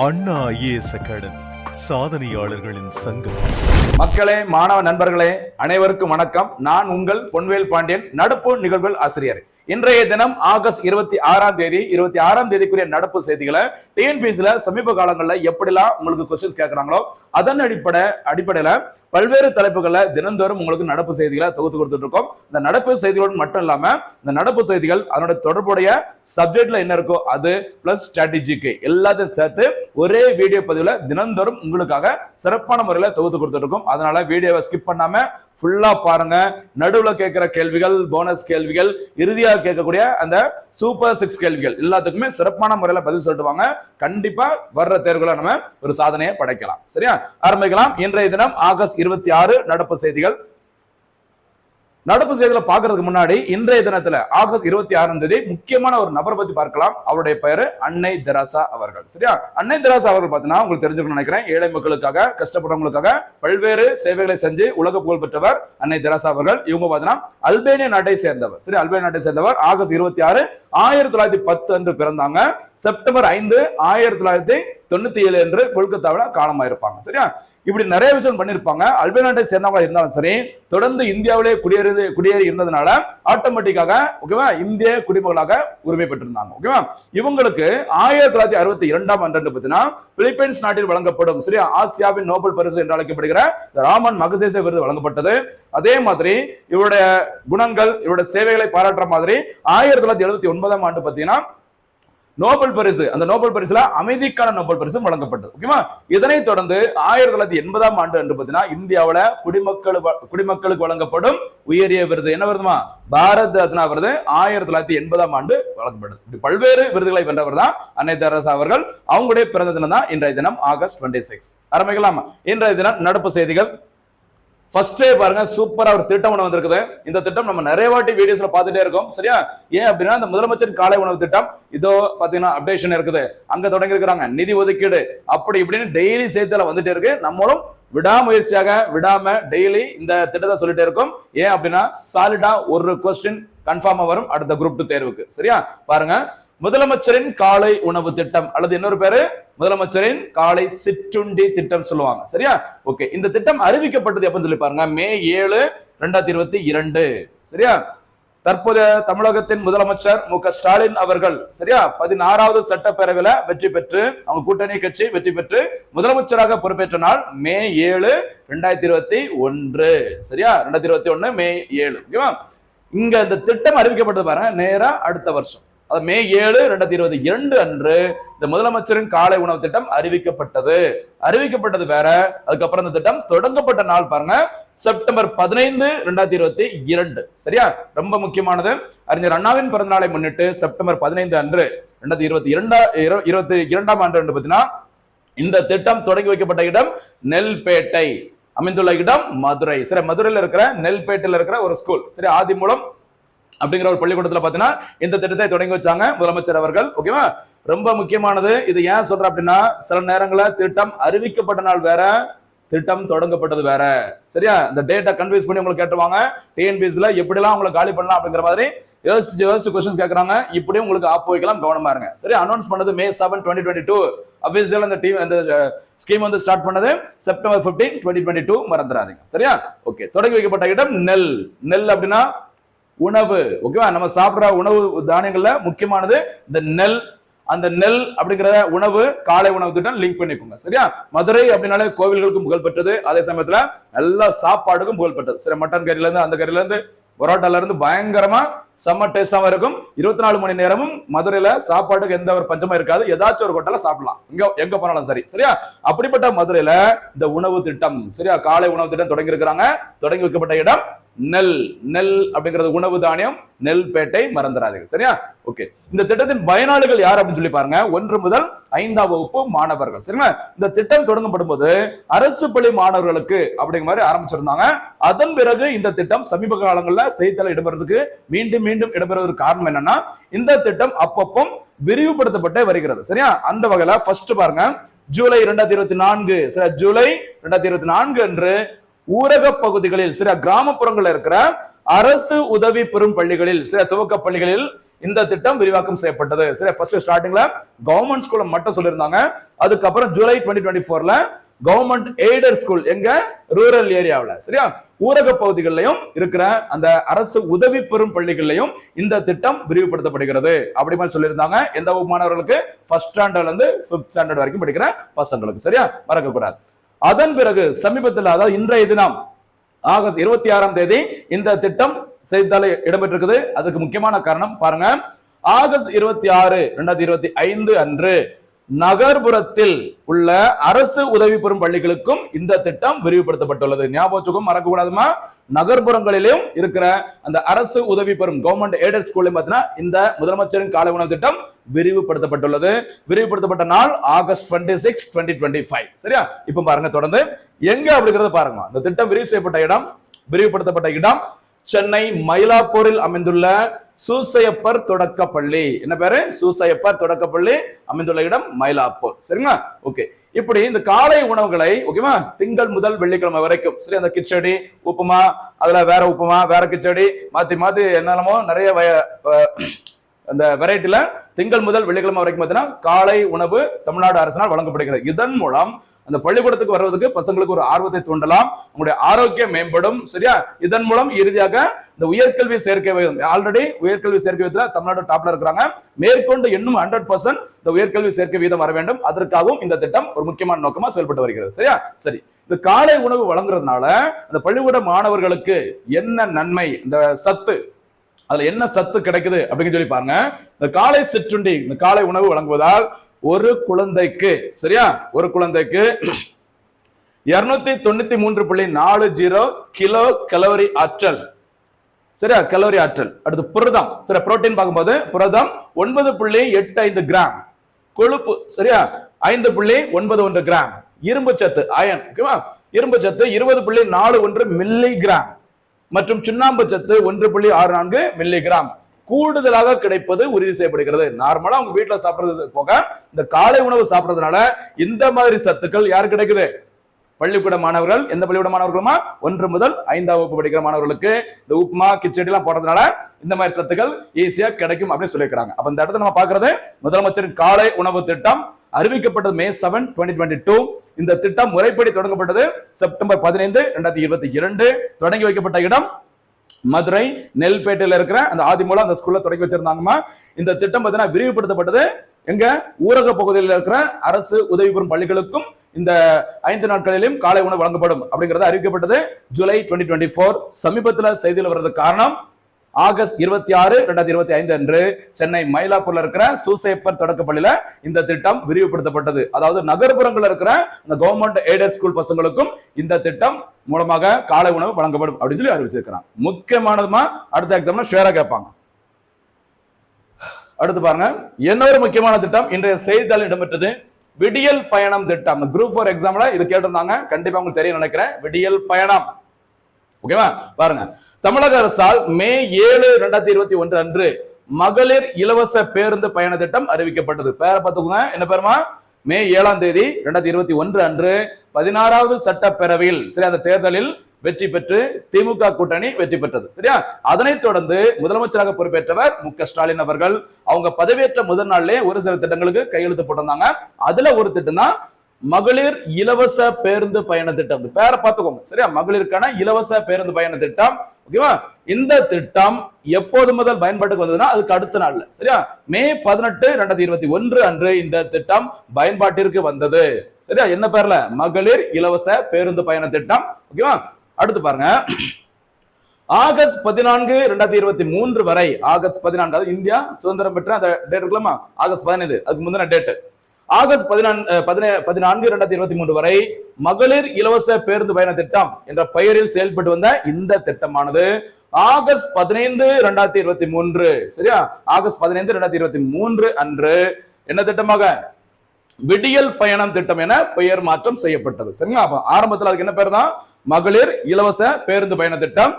அண்ணா IAS academy சாதனையாளர்களின் சங்கம். மக்களே, மாணவ நண்பர்களே, அனைவருக்கும் வணக்கம். நான் உங்கள் பொன்வேல் பாண்டியன், நடப்பு நிகழ்வுகள் ஆசிரியர். இன்றைய தினம் ஆகஸ்ட் 26ஆம் தேதிக்குரிய நடப்பு செய்திகளை டிஎன்பிஎஸ்சில சமீப காலங்களில் எப்படிலாம் உங்களுக்கு கொஸ்டின்ஸ் கேட்கறாங்களோ அதன் அடிப்படையில பல்வேறு தலைப்புகளை தினந்தோறும் உங்களுக்கு நடப்பு செய்திகளை தொகுத்து கொடுத்துட்டு இருக்கோம். இந்த நடப்பு செய்திகளோடு மட்டும் இல்லாம இந்த நடப்பு செய்திகள் அதனுடைய தொடர்புடைய சப்ஜெக்ட்ல என்ன இருக்கோ அது பிளஸ் ஸ்ட்ராட்டஜிக்கு எல்லாத்தையும் சேர்த்து ஒரே வீடியோ பதிவுல தினந்தோறும் உங்களுக்காக சிறப்பான முறையில தொகுத்து கொடுத்துட்டு இருக்கோம். அதனால வீடியோவை ஸ்கிப் பண்ணாம ஃபுல்லா பாருங்க. நடுவுல கேட்கிற கேள்விகள், போனஸ் கேள்விகள், இறுதியாக கேட்கக்கூடிய அந்த சூப்பர் 6 கேள்விகள் எல்லாத்துக்குமே சிறப்பான முறையில பதில் சொல்லிட்டு வாங்க. கண்டிப்பா வர்ற தேர்வுகளை நம்ம ஒரு சாதனையை படைக்கலாம். சரியா? ஆரம்பிக்கலாம். இன்றைய தினம் ஆகஸ்ட் 26 நடப்பு செய்திகள். நடப்பு செய்திகளை பார்க்கறதுக்கு முன்னாடி இன்றைய தினத்துல ஆகஸ்ட் 26ஆம் தேதி முக்கியமான ஒரு நபரை பத்தி பார்க்கலாம். அவருடைய பெயரு அன்னை தெரசா அவர்கள். சரியா? அன்னை தெரசா அவர்கள் பார்த்தீங்கன்னா உங்களுக்கு தெரிஞ்சுக்கணும்னு நினைக்கிறேன். ஏழை மக்களுக்காக, கஷ்டப்படுறவங்களுக்காக பல்வேறு சேவைகளை செஞ்சு உலக புகழ் பெற்றவர் அன்னை தெரசா அவர்கள். இவங்க பார்த்தீங்கன்னா அல்பேனியா நாட்டை சேர்ந்தவர். சரி, அல்பேனியா நாட்டை சேர்ந்தவர். ஆகஸ்ட் 26 1910 அன்று பிறந்தாங்க. செப்டம்பர் 5 1997 என்று கொல்கத்தாவில் காலமாயிருப்பாங்க. சரியா? இப்படி நிறைய விஷயம் பண்ணிருப்பாங்க. அல்பேனியா நாட்டை சேர்ந்தவங்களா இருந்தாலும் சரி, தொடர்ந்து இந்தியாவிலே குடியேறி இருந்ததுனால ஆட்டோமேட்டிக்காக ஓகேவா இந்திய குடிமகளாக உரிமை பெற்றிருந்தாங்க. ஓகேவா? இவங்களுக்கு 1962ஆம் ஆண்டு பார்த்தீங்கன்னா பிலிப்பைன்ஸ் நாட்டில் வழங்கப்படும் சரி ஆசியாவின் நோபல் பரிசு என்று அழைக்கப்படுகிற ராமன் மகசேசே விருது வழங்கப்பட்டது. அதே மாதிரி இவருடைய குணங்கள், இவருடைய சேவைகளை பாராட்டுற மாதிரி 1979ஆம் ஆண்டு பார்த்தீங்கன்னா நோபல் பரிசு, அந்த நோபல் பரிசுல அமைதிக்கான நோபல் பரிசு வழங்கப்பட்டது. ஓகேவா? இதனைத் தொடர்ந்து 1980ஆம் ஆண்டு என்று பார்த்தீங்கன்னா இந்தியாவில குடிமக்களுக்கு வழங்கப்படும் உயரிய விருது என்ன விருதுமா? பாரத் ரத்னா விருது 1980ஆம் ஆண்டு வழங்கப்பட்டது. இப்படி பல்வேறு விருதுகளை வென்றவர் தான் அன்னை தெரசா அவர்கள். அவங்களுடைய பிறந்த தினம் தான் இன்றைய தினம் ஆகஸ்ட் 26. ஆரம்பிக்கலாமா? இன்றைய தினம் நடப்பு செய்திகள். ஃபர்ஸ்டே பாருங்க, சூப்பரா ஒரு திட்டம் ஒண்ணு வந்திருக்குது. இந்த திட்டம் நம்ம நிறைய வாட்டி வீடியோஸ்ல பார்த்துட்டே இருக்கோம். சரியா? ஏன் அப்படின்னா இந்த முதலமைச்சர் காலை உணவு திட்டம் இதோ பாத்தீங்கன்னா அப்டேஷன் இருக்குது. அங்க தொடங்கி இருக்கிறாங்க நிதி ஒதுக்கீடு அப்படி இப்படின்னு டெய்லி செய்தியில வந்துட்டே இருக்கு. நம்மளும் விடாமுயற்சியாக விடாம டெய்லி இந்த திட்டத்தை சொல்லிட்டே இருக்கும். ஏன் அப்படின்னா சாலிடா ஒரு கொஸ்டின் கன்ஃபார்மா வரும் அடுத்த குரூப் 2 தேர்வுக்கு. சரியா? பாருங்க, முதலமைச்சரின் காலை உணவு திட்டம் அல்லது இன்னொரு பேரு முதலமைச்சரின் காலை சிற்றுண்டி திட்டம் சொல்லுவாங்க. சரியா? ஓகே, இந்த திட்டம் அறிவிக்கப்பட்டது எப்பன்னு சொல்லி பாருங்க, மே 7 2022. சரியா? தற்போதைய தமிழகத்தின் முதலமைச்சர் மு.க. ஸ்டாலின் அவர்கள் சரியா 16வது சட்டப்பேரவையில வெற்றி பெற்று அவங்க கூட்டணி கட்சி வெற்றி பெற்று முதலமைச்சராக பொறுப்பேற்ற நாள் மே 7 2021. சரியா? 2021 மே 7. ஓகேவா? இங்க இந்த திட்டம் அறிவிக்கப்பட்டது பாருங்க, நேரா அடுத்த வருஷம் மே 7 2022 அன்று இந்த முதலமைச்சரின் காலை உணவு திட்டம் அறிவிக்கப்பட்டது வேற. அதுக்கப்புறம் இந்த திட்டம் தொடங்கப்பட்ட நாள் பாருங்க, செப்டம்பர் 15 2022. சரியா? ரொம்ப முக்கியமானது. அறிஞர் அண்ணாவின் பிறந்த நாளை முன்னிட்டு செப்டம்பர் 15 அன்று 2022ஆம் ஆண்டு பார்த்தீங்கன்னா இந்த திட்டம் தொடங்கி வைக்கப்பட்ட இடம் நெல்பேட்டை, அமைந்துள்ள இடம் மதுரை. சரி, மதுரையில் இருக்கிற நெல்பேட்டையில் இருக்கிற ஒரு ஸ்கூல். சரி, ஆதிமூலம் அப்படிங்கிற ஒரு பள்ளிக்கூடத்துல பாத்தீங்கன்னா இந்த திட்டத்தை தொடங்கி வச்சாங்க முதலமைச்சர் அவர்கள். ஓகேவா? ரொம்ப முக்கியமானது. இது ஏன் சொல்ற அப்படின்னா சில நேரங்களில் திட்டம் அறிவிக்கப்பட்ட நாள் வேற, திட்டம் தொடங்கப்பட்டது வேற. சரியா? இந்த டேட்டா கன்ஃபியூஸ் பண்ணி உங்களுக்கு கேட்டுவாங்க. டிஎன்பிஎஸ்சில எப்படிலாம் உங்களை காலி பண்ணலாம் அப்படிங்கிற மாதிரி யோசிச்சு கொஸ்டின்ஸ் கேட்கறாங்க. இப்படியும் உங்களுக்கு ஆப்பு வைக்கலாம், கவனமா இருங்க. சரி, அனௌன்ஸ் பண்ணது மே 7 2022. அபிஷியல் அந்த டீம் அந்த ஸ்கீம் வந்து ஸ்டார்ட் பண்ணது செப்டம்பர் 15 2022. மறந்துடாதீங்க. சரியா? ஓகே, தொடங்கி வைக்கப்பட்ட இடம் நெல் அப்படின்னா உணவு. ஓகேவா? நம்ம சாப்பிடுற உணவு தானியங்கள்ல முக்கியமானது இந்த நெல். அந்த நெல் அப்படிங்கிற உணவு காலை உணவு திட்டம் லிங்க் பண்ணிக்கோங்க. சரியா? மதுரை அப்படின்னாலே கோவில்களுக்கும் புகழ் பெற்றது, அதே சமயத்துல எல்லா சாப்பாடுக்கும் புகழ் பெற்றது. சரி, மட்டன் கறியில இருந்து அந்த கறியில இருந்து பரோட்டால இருந்து பயங்கரமா செம்ம டேஸ்டாவும் இருக்கும். 24 மணி நேரமும் மதுரையில சாப்பாட்டுக்கு எந்த ஒரு பஞ்சமும் இருக்காது. ஏதாச்சும் ஒரு ஹோட்டல்ல சாப்பிடலாம், எங்க போனாலும் சரி. சரியா? அப்படிப்பட்ட மதுரையில இந்த உணவு திட்டம் சரியா காலை உணவு திட்டம் தொடங்கி இருக்கிறாங்க. தொடங்கி வைக்கப்பட்ட இடம் நெல் அப்படிங்கிறது உணவு தானியம், நெல்பேட்டை, மறந்துடாதீங்க. சரியா? ஓகே, இந்த திட்டத்தின் பயனாளிகள் யார் அப்படின்னு சொல்லி பாருங்க, 1 முதல் 5ஆம் வகுப்பு மாணவர்கள். சரிங்களா? இந்த திட்டம் தொடங்கப்படும் போது அரசு பள்ளி மாணவர்களுக்கு அப்படிங்கிற மாதிரி ஆரம்பிச்சிருந்தாங்க. அதன் பிறகு இந்த திட்டம் சமீப காலங்களில் செய்தித்தாள் இடம்பெறதுக்கு மீண்டும் இடம்பெறுவதற்கு காரணம் என்னன்னா இந்த திட்டம் அப்பப்போ விரிவுபடுத்தப்பட்டே வருகிறது. சரியா? அந்த வகையில ஃபர்ஸ்ட் பாருங்க, ஜூலை 2024 ஜூலை 2024 அன்று ஊரக பகுதிகளில் சில கிராமப்புறங்கள் இருக்கிற அரசு உதவி பெறும் பள்ளிகளில் சில துவக்க பள்ளிகளில் இந்த திட்டம் விரிவாக்கம் செய்யப்பட்டது. சரி, ஃபர்ஸ்ட் ஸ்டார்டிங்ல கவர்மெண்ட் ஸ்கூல்ல மட்டும் சொல்லியிருந்தாங்க. அதுக்கப்புறம் ஜூலை 2024ல கவர்மெண்ட் எய்டட் ஸ்கூல் எங்க ரூரல் ஏரியாவில், சரியா, ஊரக பகுதிகளிலும் இருக்கிற அந்த அரசு உதவி பெறும் பள்ளிகளிலும் இந்த திட்டம் விரிவுபடுத்தப்படுகிறது அப்படி மாதிரி சொல்லியிருந்தாங்க. எந்த வகுப்பு மாணவர்களுக்கு? ஃபர்ஸ்ட் ஸ்டாண்டர்ட்ல இருந்து 5th ஸ்டாண்டர்ட் வரைக்கும் படிக்கிற பசங்களுக்கு, சரியா, மறக்க கூடாது. அதன் பிறகு சமீபத்தில், அதாவது இன்றைய தினம் ஆகஸ்ட் 26ஆம் தேதி இந்த திட்டம் செய்தித்தாளில் இடம்பெற்றிருக்குது. அதுக்கு முக்கியமான காரணம் பாருங்க, ஆகஸ்ட் 26, 2025 அன்று நகர்ப்புறத்தில் உள்ள அரசு உதவி பெறும் பள்ளிகளுக்கும் இந்த திட்டம் விரிவுபடுத்தப்பட்டுள்ளது. ஞாபகம் மறக்க கூடாதுமா, நகர்ப்புறங்களிலும் இருக்கிற அந்த அரசு உதவி பெறும் கவர்மெண்ட் எய்டட் ஸ்கூல்லையும் பார்த்தீங்கன்னா இந்த முதலமைச்சரின் காலை உணவு திட்டம் விரிவுபடுத்தப்பட்டுள்ளது. விரிவுபடுத்தப்பட்ட நாள் ஆகஸ்ட் 26, 2025. சரியா, இப்ப பாருங்க தொடர்ந்து எங்க அப்படிங்கறத பாருங்க. இந்த திட்டம் விரிவுபடுத்தப்பட்ட இடம் சென்னை மயிலாப்பூரில் அமைந்துள்ள சூசையப்பர் தொடக்கப்பள்ளி. என்ன பேரு? சூசையப்பர் தொடக்கப்பள்ளி அமைந்துள்ள இடம் மயிலாப்பூர். சரிங்களா? ஓகே. இப்படி இந்த காலை உணவுகளை, ஓகேவா, திங்கள் முதல் வெள்ளிக்கிழமை வரைக்கும், சரி, அந்த கிச்சடி, உப்புமா, அதுல வேற உப்புமா, வேற கிச்சடி, மாத்தி என்னென்னமோ நிறைய அந்த வெரைட்டில திங்கள் முதல் வெள்ளிக்கிழமை வரைக்கும் பார்த்தீங்கன்னா காலை உணவு தமிழ்நாடு அரசினால் வழங்கப்படுகிறது. இதன் மூலம் அந்த பள்ளிக்கூடத்துக்கு வருவதற்கு பசங்களுக்கு ஒரு ஆர்வத்தை தூண்டலாம், உங்களுடைய ஆரோக்கியம் மேம்படும். சரியா? இதன் மூலம் இறுதியாக இந்த உயர்கல்வி சேர்க்கை விகிதம், ஆல்ரெடி உயர்கல்வி சேர்க்கை விகிதத்துல தமிழ்நாடு டாப்ல இருக்கிறாங்க, மேற்கொண்டு இன்னும் 100% இந்த உயர்கல்வி சேர்க்கை விகிதம் வர வேண்டும். அதற்காகவும் இந்த திட்டம் ஒரு முக்கியமான நோக்கமா செயல்பட்டு வருகிறது. சரியா? சரி, இந்த காலை உணவு வழங்குறதுனால அந்த பள்ளிக்கூட மாணவர்களுக்கு என்ன நன்மை, இந்த சத்து, அதுல என்ன சத்து கிடைக்குது அப்படின்னு சொல்லி பாருங்க. இந்த காலை சிற்றுண்டி, இந்த காலை உணவு வழங்குவதால் ஒரு குழந்தைக்கு, சரியா, ஒரு குழந்தைக்கு 293.40 கிலோ கலோரி ஆற்றல். சரியா, கலோரி ஆற்றல். அடுத்து புரதம், சரி, புரோட்டீன் பார்க்கும்போது புரதம் 9.85 கிராம், கொழுப்பு, சரியா, 5.91 கிராம், இரும்பு சத்து அயன், ஓகேவா, இரும்பு சத்து 20.41 மில்லி கிராம் மற்றும் சுண்ணாம்பு சத்து 1.64 மில்லி கிராம் கூடுதலாக கிடைப்பது உறுதி செய்யப்படுகிறது. நார்மலா உங்க வீட்டுல சாப்பிடுறது போக இந்த காலை உணவு சாப்பிடுறதுனால இந்த மாதிரி சத்துக்கள் யாரு கிடைக்குது? பள்ளிக்கூட மாணவர்கள். எந்த பள்ளிக்கூட மாணவர்களுமா? 1 முதல் 5ஆம் வகுப்பு படிக்கிற மாணவர்களுக்கு இந்த உப்புமா, கிச்சடி எல்லாம் போடுறதுனால இந்த மாதிரி சத்துக்கள் ஈஸியா கிடைக்கும் அப்படின்னு சொல்லியிருக்காங்க. அப்ப இந்த இடத்துல நம்ம பாக்குறது முதலமைச்சரின் காலை உணவு திட்டம் அறிவிக்கப்பட்டது May 7, 2022. இந்த திட்டம் முறைப்படி தொடங்கப்பட்டது செப்டம்பர் 15, 2022. தொடங்கி வைக்கப்பட்ட இடம் மதுரை நெல்பேட்டையில இருக்கிற அந்த ஆதிமூலம் அந்த ஸ்கூல்ல தொடங்கி வச்சிருந்தாங்கம்மா. இந்த திட்டம் பார்த்தீங்கன்னா விரிவுபடுத்தப்பட்டது எங்க ஊரக பகுதியில் இருக்கிற அரசு உதவி பெறும் பள்ளிகளுக்கும் இந்த 5 நாட்களிலும் காலை உணவு வழங்கப்படும் அப்படிங்கறது அறிவிக்கப்பட்டது ஜூலை 2024. சமீபத்தில் செய்தியில் வர்றதுக்கு காரணம் ஆகஸ்ட் 26, 2025 அன்று சென்னை மயிலாப்பூர்ல இருக்கிற சூசையப்பர் தொடக்கப்பள்ளியில இந்த திட்டம் விரிவுபடுத்தப்பட்டது. அதாவது நகர்ப்புறங்கள் இருக்கிற இந்த கவர்மெண்ட் எய்டட் ஸ்கூல் பசங்களுக்கும் இந்த திட்டம் மூலமாக காலை உணவு வழங்கப்படும் அப்படின்னு சொல்லி அறிவிச்சிருக்கிறாங்க. முக்கியமானதுமா அடுத்த எக்ஸாம்ல ஷேரா கேட்பாங்க. அடுத்து பாருங்க, இன்னொரு முக்கியமான திட்டம் இன்றைய செய்தித்தாளில் இடம்பெற்றது விடியல் பயணம் திட்டம். குரூப் 4 எக்ஸாம்ல இது கேட்டிருந்தாங்க, கண்டிப்பா உங்களுக்கு தெரியும் நினைக்கிறேன். விடியல் பயணம், ஓகேவா? பாருங்க, தமிழக அரசால் மே 7, 2021 அன்று மகளிர் இலவச பேருந்து பயண திட்டம் அறிவிக்கப்பட்டது. பேரை பார்த்துக்கோங்க, என்ன பேருமா? மே 7ஆம் தேதி 2021 அன்று 16வது சட்டப்பேரவையில், சரி, அந்த தேர்தலில் வெற்றி பெற்று திமுக கூட்டணி வெற்றி பெற்றது. சரியா? அதனைத் தொடர்ந்து முதலமைச்சராக பொறுப்பேற்றவர் மு.க. ஸ்டாலின் அவர்கள். அவங்க பதவியேற்ற முதல் நாள்லயே ஒரு சில திட்டங்களுக்கு கையெழுத்து போட்டிருந்தாங்க. அதுல ஒரு திட்டம் தான் மகளிர் இலவச பேருந்து பயண திட்டம். பேரை பார்த்துக்கோங்க, சரியா? மகளிருக்கான இலவச பேருந்து பயண திட்டம், ஓகேவா? இந்த திட்டம் எப்போது முதல் பயன்பாட்டுக்கு வந்ததுன்னா அதுக்கு அடுத்த நாள்ல, சரியா, மே 18, 2021 அன்று இந்த திட்டம் பயன்பாட்டிற்கு வந்தது. சரியா? என்ன பேர்ல? மகளிர் இலவச பேருந்து பயண திட்டம், ஓகேவா? அடுத்து பாருங்க, ஆகஸ்ட் 14, 2023 வரை, ஆகஸ்ட் 14, அதாவது இந்தியா சுதந்திரம் பெற்ற அந்த டேட் இருக்கலாமா, ஆகஸ்ட் 15, அதுக்கு முந்தின டேட், ஆகஸ்ட் 14, 2023 வரை மகளிர் இலவச பேருந்து பயண திட்டம் என்ற பெயரில் செயல்பட்டு வந்த இந்த திட்டமானது ஆகஸ்ட் 15, 2023, சரியா, ஆகஸ்ட் 15, 2023 அன்று என்ன திட்டமாக? விடியல் பயணம் திட்டம் என பெயர் மாற்றம் செய்யப்பட்டது. சரிங்களா? ஆரம்பத்தில் அதுக்கு என்ன பேர் தான்? மகளிர் இலவச பேருந்து பயண திட்டம்.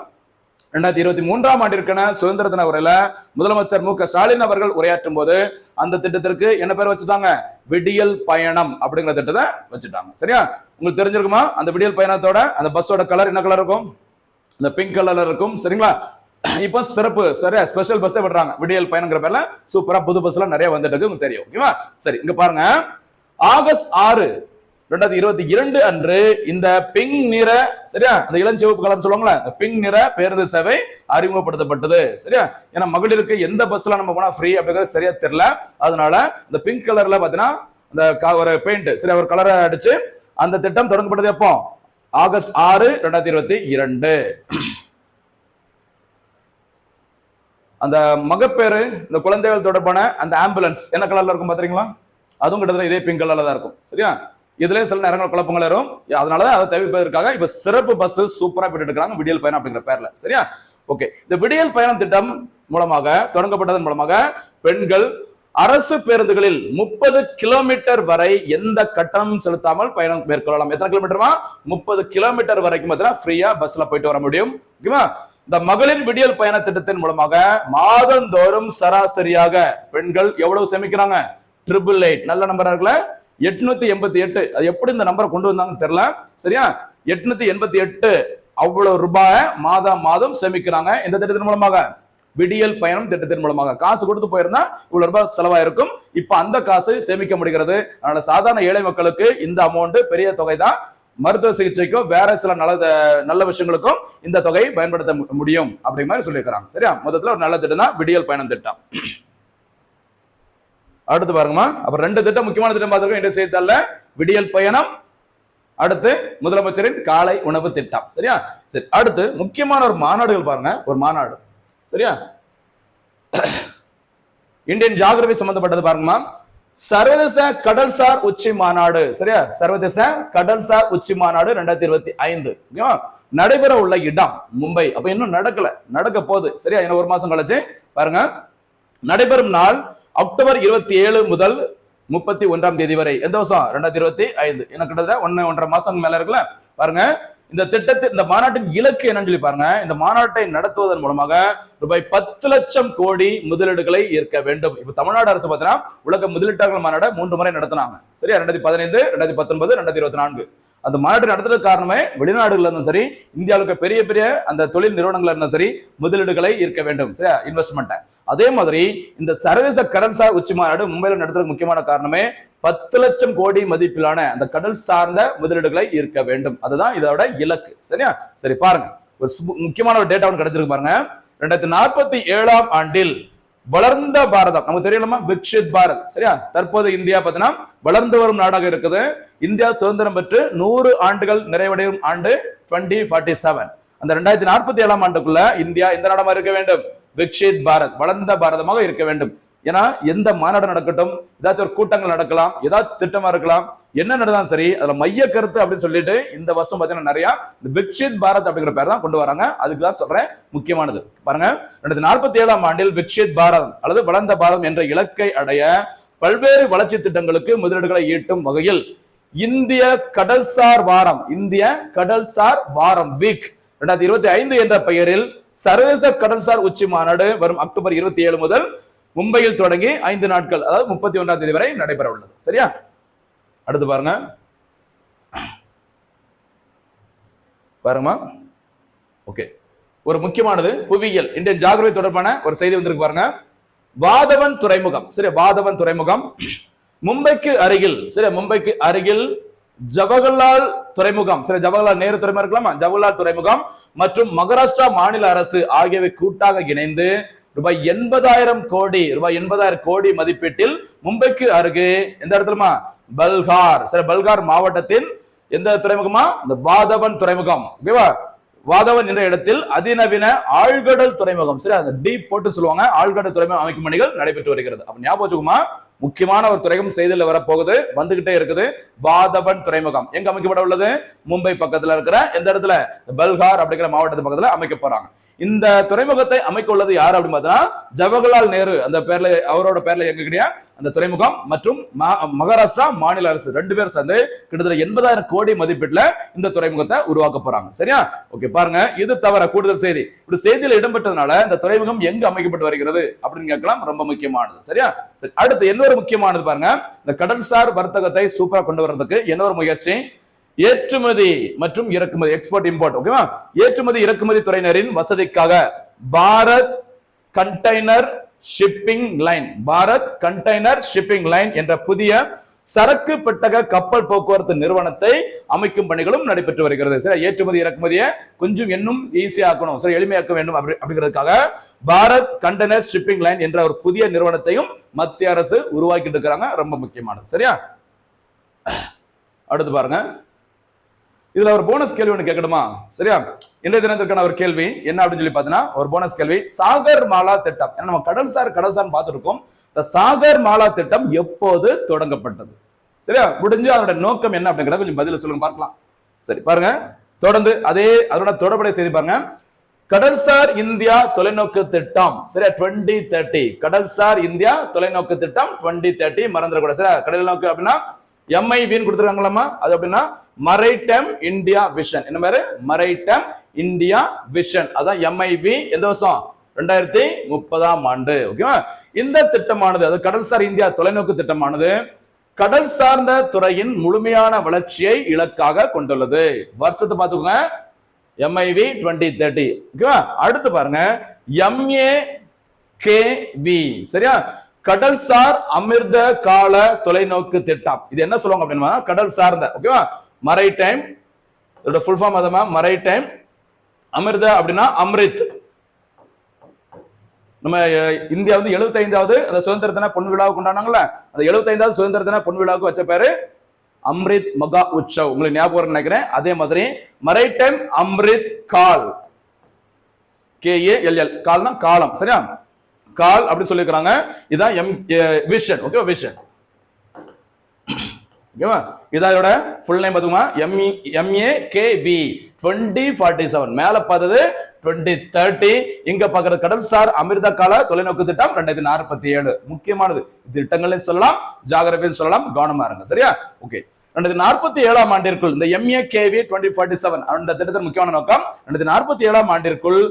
2023ஆம் ஆண்டிற்கான சுதந்திர தின உரையில முதலமைச்சர் மு.க. ஸ்டாலின் அவர்கள் உரையாற்றும் போது அந்த திட்டத்திற்கு என்ன பேர் வச்சுட்டாங்க? விடியல் பயணம் அப்படிங்கிற திட்டத்தை வச்சுட்டாங்க. சரியா? உங்களுக்கு தெரிஞ்சிருக்குமா அந்த விடியல் பயணத்தோட அந்த பஸ்ஸோட கலர் என்ன கலர் இருக்கும்? இந்த பிங்க் கலர்ல இருக்கும். சரிங்களா? இப்போ சிறப்பு சரியா ஸ்பெஷல் பஸ் விடுறாங்க விடியல் பயணங்கிற பேர்ல சூப்பரா புது பஸ் எல்லாம் நிறைய வந்துட்டு இருக்கு உங்களுக்கு தெரியும். ஓகேவா? சரி, இங்க பாருங்க. ஆகஸ்ட் 6, 2022 அன்று இந்த பிங்க் நிற சரியா அந்த இளஞ்சிவப்பு கலர் சொல்லுவாங்களா இந்த பிங்க் நிற பேருந்து சேவை அறிமுகப்படுத்தப்பட்டது. சரியா? ஏன்னா மகளிருக்கு எந்த பஸ்ல நம்ம போனா ஃப்ரீ அப்படிங்கிறது சரியா தெரியல. அதனால இந்த பிங்க் கலர்ல பாத்தீங்கன்னா இந்த ஒரு பெயிண்ட் சரியா ஒரு கலரை அடிச்சு அந்த திட்டம் தொடங்கப்பட்டது எப்போ? ஆகஸ்ட் 6, 2022. அந்த மகப்பேறு இந்த குழந்தைகள் தொடர்பான அந்த ஆம்புலன்ஸ் என்ன கலர்ல இருக்கும் பாத்தீங்களா? அதுவும் கிட்டத்தட்ட இதே பிங்க் கலர்ல தான் இருக்கும். சரியா? இதுல சில நேரங்கள் குழப்பங்கள் வரும். அதனாலதான் அதை தவிர்ப்பதற்காக இப்ப சிறப்பு பஸ் சூப்பரா போயிட்டு இருக்காங்க விடியல் பயணம் அப்படிங்கிற பேர்ல. சரியா? ஓகே, இந்த விடியல் பயணம் திட்டம் மூலமாக தொடங்கப்பட்டதன் மூலமாக பெண்கள் அரசு பேருந்துகளில் 30 கிலோமீட்டர் வரை எந்த கட்டணமும் செலுத்தாமல் பயணம் மேற்கொள்ளலாம். எத்தனை கிலோமீட்டர்மா? 30 கிலோமீட்டர் வரைக்கும் ஃப்ரீயா பஸ்ல போயிட்டு வர முடியும். ஓகேவா? இந்த மகளிர் விடியல் பயண திட்டத்தின் மூலமாக மாதந்தோறும் சராசரியாக பெண்கள் எவ்வளவு சேமிக்கிறாங்க? 888 நல்ல நம்பரா இருக்குல்ல 888. அது எப்படி இந்த நம்பரை கொண்டு வந்தாங்கன்னு தெரியல. சரியா? 888 அவ்வளவு ரூபாய் மாதம் சேமிக்கிறாங்க இந்த திட்டத்தின் மூலமாக, விடியல் பயணம் திட்டத்தின் மூலமாக. காசு கொடுத்து போயிருந்தா இவ்வளவு ரூபாய் செலவாயிருக்கும். இப்ப அந்த காசு சேமிக்க முடிகிறது. அதனால சாதாரண ஏழை மக்களுக்கு இந்த அமௌண்ட் பெரிய தொகை தான். மருத்துவ சிகிச்சைக்கும் வேற சில நல்ல விஷயங்களுக்கும் இந்த தொகையை பயன்படுத்த முடியும் அப்படிங்கிற மாதிரி சொல்லியிருக்கிறாங்க. சரியா? மொத்தத்துல ஒரு நல்ல திட்டம் தான் விடியல் பயணம் திட்டம். அடுத்து பாருங்கம்மா, அப்புறம் 2 திட்டம் முக்கியமான திட்டம் பார்த்திருக்கோம் இன்றைய செய்தித்தாள்ல. விடியல் பயணம், அடுத்து முதலமைச்சரின் காலை உணவு திட்டம். சரியா? சரி, அடுத்து முக்கியமான ஒரு மாநாடுகள் பாருங்க. ஒரு மாநாடு சரியா இந்தியன் ஜியோகிராபி சம்பந்தப்பட்டது பாருங்கம்மா. சர்வதேச கடல்சார் உச்சி மாநாடு. சரியா? சர்வதேச கடல்சார் உச்சி மாநாடு 2025 நடைபெற உள்ள இடம் மும்பை. அப்ப இன்னும் நடக்க போகுது. சரியா? இன்னும் ஒரு மாசம் கழிச்சு பாருங்க. நடைபெறும் நாள் அக்டோபர் 27 முதல் 31ஆம் தேதி வரை. எந்த வருஷம்? 2025. எனக்கு கிட்டத்தட்ட 1.5 மாசம் மேல இருக்குல்ல. பாருங்க, இந்த திட்டத்தில் இந்த மாநாட்டின் இலக்கு என்னன்னு சொல்லி பாருங்க. இந்த மாநாட்டை நடத்துவதன் மூலமாக ரூபாய் 10 லட்சம் கோடி முதலீடுகளை ஈர்க்க வேண்டும். இப்ப தமிழ்நாடு அரசு பார்த்தீங்கன்னா உலக முதலீட்டாளர்கள் மாநாடு 3 முறை நடத்தினாங்க. சரியா? 2015, 2019, 2024. அந்த மாநாட்டை நடத்துறதுக்கு காரணமே வெளிநாடுகள்ல இருந்தும் சரி, இந்தியாவுக்கு பெரிய பெரிய அந்த தொழில் நிறுவனங்கள் இருந்தும் சரி முதலீடுகளை ஈர்க்க வேண்டும். சரியா? இன்வெஸ்ட்மெண்ட். அதே மாதிரி இந்த சர்வதேச கடல்சார் உச்சி மாநாடு மும்பையில் நடத்துறதுக்கு முக்கியமான காரணமே 10 லட்சம் கோடி மதிப்பிலான அந்த கடல் சார்ந்த முதலீடுகளை ஈர்க்க வேண்டும். அதுதான் இதோட இலக்கு. சரியா? சரி, பாருங்க, ஒரு முக்கியமான ஒரு டேட்டா ஒன்று கிடைச்சிருக்கு பாருங்க. 2047ஆம் ஆண்டில் வளர்ந்த பாரதம் நமக்கு தெரியலாமா? விக்ஷித் பாரத். சரியா? தற்போது இந்தியா பார்த்தீங்கன்னா வளர்ந்து வரும் நாடாக இருக்குது. இந்தியா சுதந்திரம் பெற்று 100 ஆண்டுகள் நிறைவடையும் ஆண்டு 2047. அந்த 2047ஆம் ஆண்டுக்குள்ள இந்தியா எந்த நாடமா இருக்க வேண்டும்? விக்ஷித் பாரத், வளர்ந்த பாரதமாக இருக்க வேண்டும். ஏன்னா எந்த மாநாடு நடக்கட்டும், ஏதாச்சும் ஒரு கூட்டங்கள் நடக்கலாம், ஏதாச்சும் திட்டமா இருக்கலாம், என்ன நடந்தாலும் சரி அதுல மைய கருத்து அப்படின்னு சொல்லிட்டு இந்த வருஷம் பாத்தீங்கன்னா நிறைய இந்த விக்ஷித் பாரத் அப்படிங்கிற பேர் தான் கொண்டு வராங்க. அதுக்கு தான் சொல்றேன் முக்கியமானது. பாருங்க, 2047ஆம் ஆண்டில் விக்ஷித் பாரத் அல்லது வளர்ந்த பாரதம் என்ற இலக்கை அடைய பல்வேறு வளர்ச்சி திட்டங்களுக்கு முதலீடுகளை ஈட்டும் வகையில் இந்திய கடல்சார் வாரம் வீக் 2025 என்ற பெயரில் சர்வதேச கடல்சார் உச்சி மாநாடு வரும் அக்டோபர் 27 முதல் மும்பையில் தொடங்கி 5 நாட்கள், அதாவது 31ஆம் தேதி வரை நடைபெற உள்ளது. சரியா? அடுத்து பாருங்கம்மா. ஓகே, ஒரு முக்கியமானது புவியியல் இந்தியன் ஜியோகிராபி தொடர்பான ஒரு செய்தி வந்திருக்கு பாருங்க. வாதவன் துறைமுகம். சரி, வாதவன் துறைமுகம் மும்பைக்கு அருகில். சரி, மும்பைக்கு அருகில் ஜவஹர்லால் துறைமுகம். சரி, ஜவஹர்லால் நேரு துறைமுகம் இருக்கலாமா? ஜவஹர்லால் துறைமுகம் மற்றும் மகாராஷ்டிரா மாநில அரசு ஆகியவை கூட்டாக இணைந்து ரூபாய் 80,000 கோடி மதிப்பீட்டில் மும்பைக்கு அருகே எந்த இடத்துலமா? பல்கார். சரி, பல்கார் மாவட்டத்தின் எந்த துறைமுகமா? இந்த வாதவன் துறைமுகம். ஓகேவா? வாதவன் என்ற இடத்தில் அதிநவீன ஆழ்கடல் துறைமுகம். சரி, அந்த டீப் போட்டு சொல்லுவாங்க. ஆழ்கடல் துறைமுகம் அமைக்கும் பணிகள் நடைபெற்று வருகிறது. அப்ப ஞாபகம் வச்சுக்குமா, முக்கியமான ஒரு துறைமுகம் செய்தியில் வரப்போகுது, வந்துகிட்டே இருக்குது. வாதவன் துறைமுகம் எங்க அமைக்கப்பட உள்ளது? மும்பை பக்கத்துல இருக்கிற எந்த இடத்துல? பல்கார் அப்படிங்கிற மாவட்டத்து பக்கத்துல அமைக்க போறாங்க. இந்த துறைமுகத்தை அமைக்க உள்ளது யாரு அப்படின்னு பார்த்தா ஜவஹர்லால் நேரு அந்த பேர்ல, அவரோட பேர்ல இயங்கக்கூடிய அந்த துறைமுகம் மற்றும் மகாராஷ்டிரா மாநில அரசு 2 பேர் சேர்ந்து கிட்டத்தட்ட 80,000 கோடி மதிப்பீட்டுல இந்த துறைமுகத்தை உருவாக்க போறாங்க. சரியா? ஓகே, பாருங்க, இது தவிர கூடுதல் செய்தி இப்படி செய்தியில் இடம்பெற்றதுனால இந்த துறைமுகம் எங்க அமைக்கப்பட்டு வருகிறது அப்படின்னு கேட்கலாம். ரொம்ப முக்கியமானது. சரியா? சரி, அடுத்து இன்னொரு முக்கியமானது பாருங்க. இந்த கடல்சார் வர்த்தகத்தை சூப்பரா கொண்டு வர்றதுக்கு இன்னொரு முயற்சி ஏற்றுமதி மற்றும் இறக்குமதி, எக்ஸ்போர்ட் இம்போர்ட். ஓகேவா? ஏற்றுமதி இறக்குமதி துறையினரின் வசதிக்காக Bharat container shipping line, Bharat container shipping line என்ற புதிய சரக்கு பெட்டக கப்பல் போக்குவரத்து நிறுவனத்தை அமைக்கும் பணிகளும் நடைபெற்று வருகிறது. சரி, ஏற்றுமதி இறக்குமதியை கொஞ்சம் இன்னும் ஈஸியா ஆக்கணும், சரி எளிமையாக்க வேண்டும் அப்படிங்கிறதுக்காக பாரத் கண்டெய்னர் ஷிப்பிங் லைன் என்ற ஒரு புதிய நிறுவனத்தையும் மத்திய அரசு உருவாக்கிட்டு இருக்கிறாங்க. ரொம்ப முக்கியமானது. சரியா, அடுத்து பாருங்க. இதுல ஒரு போனஸ் கேள்வி ஒன்று கேட்கணுமா? சரியா, இன்றைய தினத்திற்கான ஒரு கேள்வி என்ன அப்படின்னு சொல்லி பார்த்தீங்கன்னா, ஒரு போனஸ் கேள்வி, சாகர் மாலா திட்டம். ஏன்னா நம்ம கடல்சார் பார்த்துருக்கோம். இந்த சாகர் மாலா திட்டம் எப்போது தொடங்கப்பட்டது? சரியா, முடிஞ்சு அதோட நோக்கம் என்ன அப்படிங்கிறத கொஞ்சம் பதில சொல்லுங்க பார்க்கலாம். சரி பாருங்க, தொடர்ந்து அதோட தொடர்புடைய செய்தி பாருங்க. கடல்சார் இந்தியா தொலைநோக்கு திட்டம், சரியா 2030, கடல்சார் இந்தியா தொலைநோக்கு திட்டம் 2030 மறந்துடக்கூடாது. சரியா, கடல் நோக்கு அப்படின்னா MIV கொடுத்துருக்காங்களாமா, அது அப்படின்னா மரைடைம் இந்தியா விஷன். என்ன மாதிரி? மரைடைம் இந்தியா விஷன். அதான் MIV. எந்த வருஷம்? 2030ஆம் ஆண்டு. ஓகேவா? இந்த திட்டமானது, அது கடல்சார் இந்தியா தொலைநோக்கு திட்டமானது கடல் சார்ந்த துறையின் முழுமையான வளர்ச்சியை இலக்காக கொண்டுள்ளது. வருஷத்தை பார்த்துக்கோங்க, MIV 2030. ஓகேவா? அடுத்து பாருங்க, MAKV. சரியா, கடல்சார் அமிர்த கால தொலைநோக்கு திட்டம். இது என்ன சொல்லுவாங்க அப்படின்னா, கடல் சார்ந்த, ஓகேவா, மரைடைம், இதோட ஃபுல் ஃபார்ம் அதுமா மரைடைம், அமிர்த அப்படின்னா அம்ரித். நம்ம இந்தியா வந்து 75வது அந்த சுதந்திர தின பொன் விழாவை கொண்டாடுனாங்கல்ல, அந்த 75வது சுதந்திர தின பொன் விழாவுக்கு வச்ச பேரு அம்ரித் மகா உற்சவ். உங்களுக்கு ஞாபகம் நினைக்கிறேன். அதே மாதிரி மரைடைம் அம்ரித் கால், KALL, கால்னா காலம். சரியா, கால் அப்படி சொல்லிருக்காங்க. இதான் விஷன். Okay, vision. ஓகேவா, இதோட ஃபுல் நேம் பாத்துமா, MAKV 2047. மேல பார்த்தது 2030, இங்க பாக்குறது கடல்சார் அமிர்த கால தொலைநோக்கு திட்டம் 2047. முக்கியமானது திட்டங்களையும் சொல்லலாம், ஜியோகிராஃபியும் சொல்லலாம், கவனமா இருங்க. சரியா, ஓகே. 2047ஆம் ஆண்டிற்குள் இந்த MAKV 2047 அந்த திட்டத்தின் முக்கியமான நோக்கம் 2047ஆம் ஆண்டிற்குள்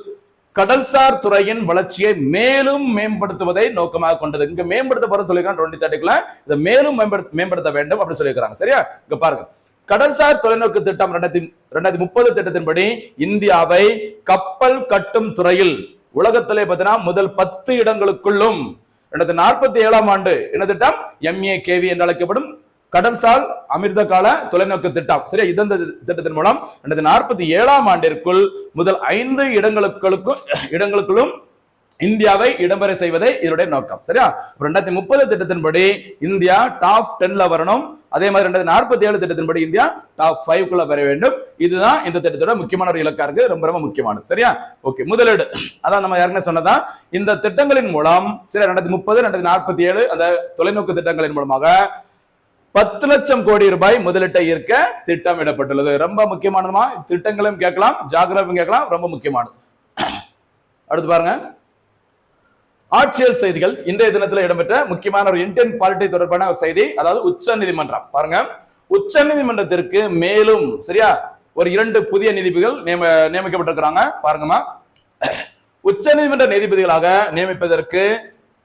கடல்சார் துறையின் வளர்ச்சியை மேலும் மேம்படுத்துவதை நோக்கமாக கொண்டது. இங்க மேம்படுத்த போற சொல்லிருக்காங்க 2030க்குள்ள, இதை மேலும் மேம்படுத்த வேண்டும் அப்படி சொல்லியிருக்காங்க. சரியா, இங்க பாருங்க, கடல்சார் தொலைநோக்கு திட்டம் 2030 திட்டத்தின்படி இந்தியாவை கப்பல் கட்டும் துறையில் உலகத்திலே பார்த்தீங்கன்னா முதல் 10 இடங்களுக்குள்ளும் 2047ஆம் ஆண்டு என்ன திட்டம்? MAKV என்று அழைக்கப்படும் கடல்சார் அமிர்த கால தொலைநோக்கு திட்டம். சரியா, இந்த திட்டத்தின் மூலம் 2047ஆம் ஆண்டிற்குள் முதல் 5 இடங்களுக்குள்ளும் இந்தியாவை இடம்பெற செய்வதே இதனுடைய நோக்கம். சரியா, 2030 திட்டத்தின்படி இந்தியா டாப் 10ல வரணும். அதே மாதிரி 2047 திட்டத்தின்படி இந்தியா டாப் 5க்குள்ள வர வேண்டும். இதுதான் இந்த திட்டத்தோட முக்கியமான ஒரு இலக்கா இருக்கு, ரொம்ப ரொம்ப முக்கியமானது. சரியா, ஓகே. முதலீடு, அதான் நம்ம ஏற்கனவே சொன்னதா, இந்த திட்டங்களின் மூலம் சரி 2030 2047 அந்த தொலைநோக்கு திட்டங்களின் மூலமாக 10 லட்சம் கோடி ரூபாய் முதலீட்டை ஈர்க்க திட்டமிடப்பட்டுள்ளது. ரொம்ப முக்கியமானதுமா, திட்டங்களும் கேட்கலாம், ஜியோகிராஃபியும் கேட்கலாம், ரொம்ப முக்கியமானது. அடுத்து பாருங்க, ஆட்சியல் செய்திகள். இன்றைய தினத்தில் இடம்பெற்ற முக்கியமான ஒரு இந்தியன் பாலிட்டி தொடர்பான ஒரு செய்தி, அதாவது உச்ச நீதிமன்றம். பாருங்க, உச்ச நீதிமன்றத்திற்கு மேலும் சரியா ஒரு 2 புதிய நீதிபதிகள் நியமிக்கப்பட்டிருக்கிறாங்க. பாருங்கம்மா, உச்ச நீதிமன்ற நீதிபதிகளாக நியமிப்பதற்கு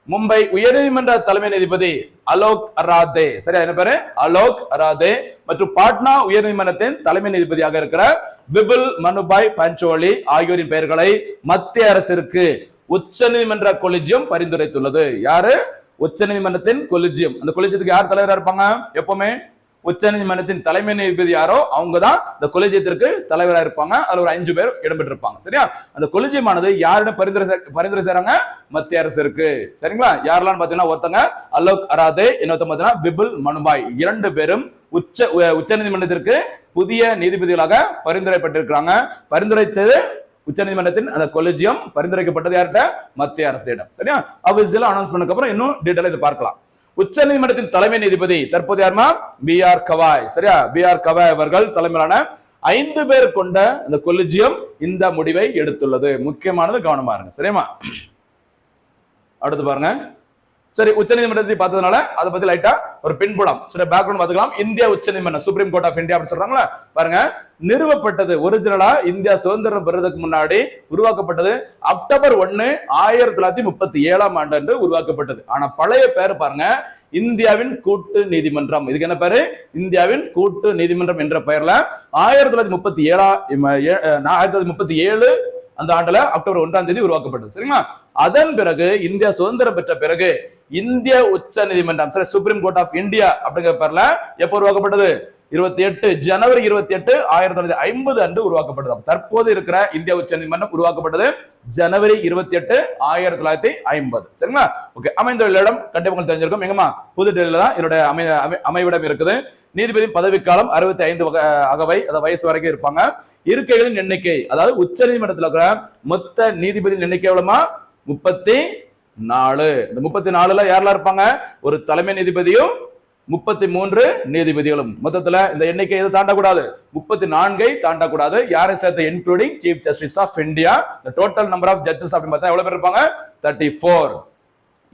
மும்பை உயர்நீதிமன்ற தலைமை நீதிபதி அலோக் அராதே, சரியா என்ன பேரு? அலோக் அராதே, மற்றும் பாட்னா உயர்நீதிமன்றத்தின் தலைமை நீதிபதியாக இருக்கிற விபுல் மனுபாய் பஞ்சோலி ஆகியோரின் பெயர்களை மத்திய அரசிற்கு உச்ச நீதிமன்ற கொலிஜியம் பரிந்துரைத்துள்ளது. யாரு? உச்ச நீதிமன்றத்தின் கொலிஜியம். அந்த கொலிஜியத்துக்கு யார் தலைவராக இருப்பாங்க? எப்பவுமே உச்ச நீதிமன்றத்தின் தலைமை நீதிபதி யாரோ அவங்க தான் இந்த கொலிஜியத்திற்கு தலைவராக இருப்பாங்க. அதுல ஒரு 5 பேர் இடம்பெற்றிருப்பாங்க. சரியா, அந்த கொலிஜியமானது யாருன்னு பரிந்துரை செய்றாங்க? மத்திய அரசிற்கு. சரிங்களா, யாரெல்லாம் பாத்தீங்கன்னா ஒருத்தங்க அலோக் அராதே, இன்னொருத்தங்க பாத்தீங்கன்னா விபுல் மனுபாய். 2 பேரும் உச்ச நீதிமன்றத்திற்கு புதிய நீதிபதிகளாக பரிந்துரைப்பட்டிருக்கிறாங்க. பரிந்துரைத்தது உச்ச நீதிமன்றத்தின் அந்த கொலிஜியம், பரிந்துரைக்கப்பட்டது யார்கிட்ட? மத்திய அரசிடம். சரியா, அபிஷியலா அனௌன்ஸ் பண்ணதுக்கு அப்புறம் இன்னும் டீடைலா இதை பார்க்கலாம். உச்ச நீதிமன்றத்தின் தலைமை நீதிபதி தற்போது யாருமா? BR கவாய். சரியா, BR கவாய் அவர்கள் தலைமையிலான 5 பேர் கொண்ட அந்த கொலிஜியம் இந்த முடிவை எடுத்துள்ளது. முக்கியமானது, கவனமா இருங்க. சரியா, அடுத்து பாருங்க. சரி, உச்ச நீதிமன்றத்தை பார்த்ததுனால அதை பத்தி லைட்டா ஒரு பின்புலம் சில பேக்ரவுண்ட் பார்த்துக்கலாம். இந்தியா உச்ச நீதிமன்றம், சுப்ரீம் கோர்ட் ஆஃப் இந்தியா அப்படி சொல்றாங்களா பாருங்க. நிறுவப்பட்டது ஒரிஜினலா இந்தியா சுதந்திரம் பெறுவதற்கு முன்னாடி உருவாக்கப்பட்டது அக்டோபர் 1 1937ஆம் ஆண்டு அன்று உருவாக்கப்பட்டது. ஆனா பழைய பேர் பாருங்க, இந்தியாவின் கூட்டு நீதிமன்றம். இதுக்கு என்ன பேரு? இந்தியாவின் கூட்டு நீதிமன்றம் என்ற பெயர்ல 1937 அந்த ஆண்டுல அக்டோபர் 1ஆம் தேதி உருவாக்கப்பட்டது. சரிங்களா? அதன் பிறகு இந்தியா சுதந்திரம் பெற்ற பிறகு இந்திய உச்ச நீதிமன்றம், சரி, சுப்ரீம் கோர்ட் ஆஃப் இந்தியா அப்படிங்கிற பேர்ல எப்ப உருவாக்கப்பட்டது? 28 ஜனவரி 28 1950 அன்று உருவாக்கப்பட்டது. தற்போது இருக்கிற இந்திய உச்ச நீதிமன்றம் உருவாக்கப்பட்டது ஜனவரி 28 1950. சரிங்களா? ஓகே, அமைந்துள்ள இடம் கண்டிப்பா உங்களுக்கு தெரிஞ்சிருக்கும். எங்கம்மா? புதுடெல்லியில தான் என்னோட அமைவிடம் இருக்குது. நீதிபதி பதவிக்காலம் 65 அகவை, அதாவது வயசு வரைக்கும் இருப்பாங்க. இருக்கைகளின் எண்ணிக்கை, அதாவது உச்ச நீதிமன்றத்தில் இருக்கிற மொத்த நீதிபதியின் எண்ணிக்கை எவ்வளவுமா? 34. இந்த 34ல யாரெல்லாம் இருப்பாங்க? ஒரு தலைமை நீதிபதியும் 33 நீதிபதிகளும். மொத்தத்துல இந்த எண்ணிக்கை எது தாண்டக்கூடாது? 34 தாண்டக்கூடாது. யாரை சேர்த்து? Including chief justice of India. the total number of judges அப்படின்னு பார்த்தா எவ்வளவு பேர் இருப்பாங்க? 34.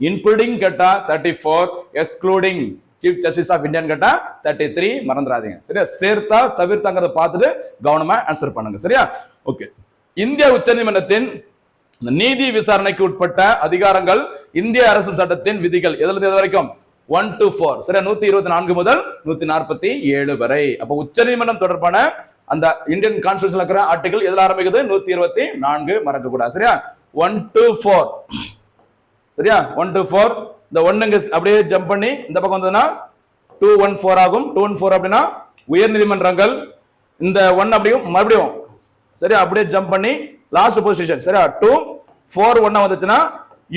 இன்க்ளூடிங் கேட்டா 34, எக்ஸ்க்ளூடிங் சீஃப் ஜஸ்டிஸ் ஆஃப் இந்தியான்னு கேட்டா 33. மறந்துடாதீங்க. சரியா? சேர்த்தா தவிர்த்தாங்கிறத பார்த்துட்டு கவனமா ஆன்சர் பண்ணுங்க. சரியா? ஓகே, இந்திய உச்சநீதிமன்றத்தின் நீதி விசாரணைக்கு உட்பட்ட அதிகாரங்கள் இந்திய அரசு சட்டத்தின் விதிகள் எதுல எது வரைக்கும்? 1 to 4. சரியா? 124 முதல் 147 வரை. அப்ப உச்சநீதிமன்றம் தொடர்பான அந்த இந்தியன் கான்ஸ்டிடியூஷன்ல இருக்கிற ஆர்டிகல் எதுல ஆரம்பிக்குது? 124. மறக்க கூடாது. சரியா? 1 to 4. சரியா? 1 to 4. இந்த 1 அப்படியே ஜம்ப் பண்ணி இந்த பக்கம் வந்ததுன்னா 214 ஆகும். 214 அப்படின்னா உயர் நீதிமன்றங்கள். இந்த 1 அப்படியும் மறுபடியும் சரியா அப்படியே ஜம்ப் பண்ணி லாஸ்ட் பொசிஷன். சரியா? 241 வந்துச்சுன்னா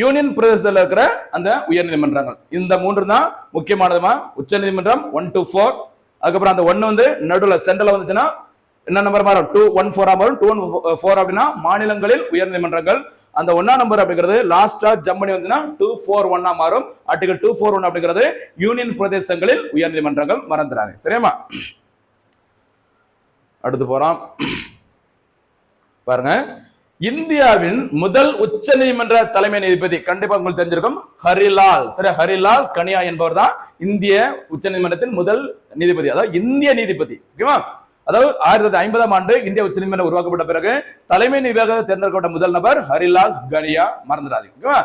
யூனியன் பிரதேசத்தில் இருக்கிற அந்த உயர் நீதிமன்றங்கள். இந்த 3 தான் முக்கியமானதுமா. உச்ச நீதிமன்றம் 1 to 4. அதுக்கப்புறம் அந்த 1 வந்து நடுவுல சென்டர்ல வந்துச்சுன்னா என்ன நம்பர் மாறும்? 214 மாறும். 214 அப்படின்னா மாநிலங்களில் உயர் நீதிமன்றங்கள். அந்த 1ஆம் நம்பர் அப்படிங்கிறது லாஸ்டா ஜம்ப் பண்ணி வந்துச்சுன்னா 241 மாறும். ஆர்டிகல் 241 அப்படிங்கிறது யூனியன் பிரதேசங்களில் உயர் நீதிமன்றங்கள். மறந்துடாங்க. சரியாமா? அடுத்து போறோம் பாருங்க. இந்தியாவின் முதல் உச்ச நீதிமன்ற தலைமை நீதிபதி கண்டிப்பா உங்களுக்கு தெரிஞ்சிருக்கும், ஹரிலால். சரி, ஹரிலால் கனியா என்பவர் தான் இந்திய உச்ச நீதிமன்றத்தின் முதல் நீதிபதி, அதாவது இந்திய நீதிபதி. ஓகேவா? அதாவது 1950ஆம் ஆண்டு இந்திய உச்ச நீதிமன்றம் உருவாக்கப்பட்ட பிறகு தலைமை நீதிபதியாக தேர்ந்தெடுக்கப்பட்ட முதல் நபர் ஹரிலால் கனியா. மறந்துடாதீங்க. ஓகேவா?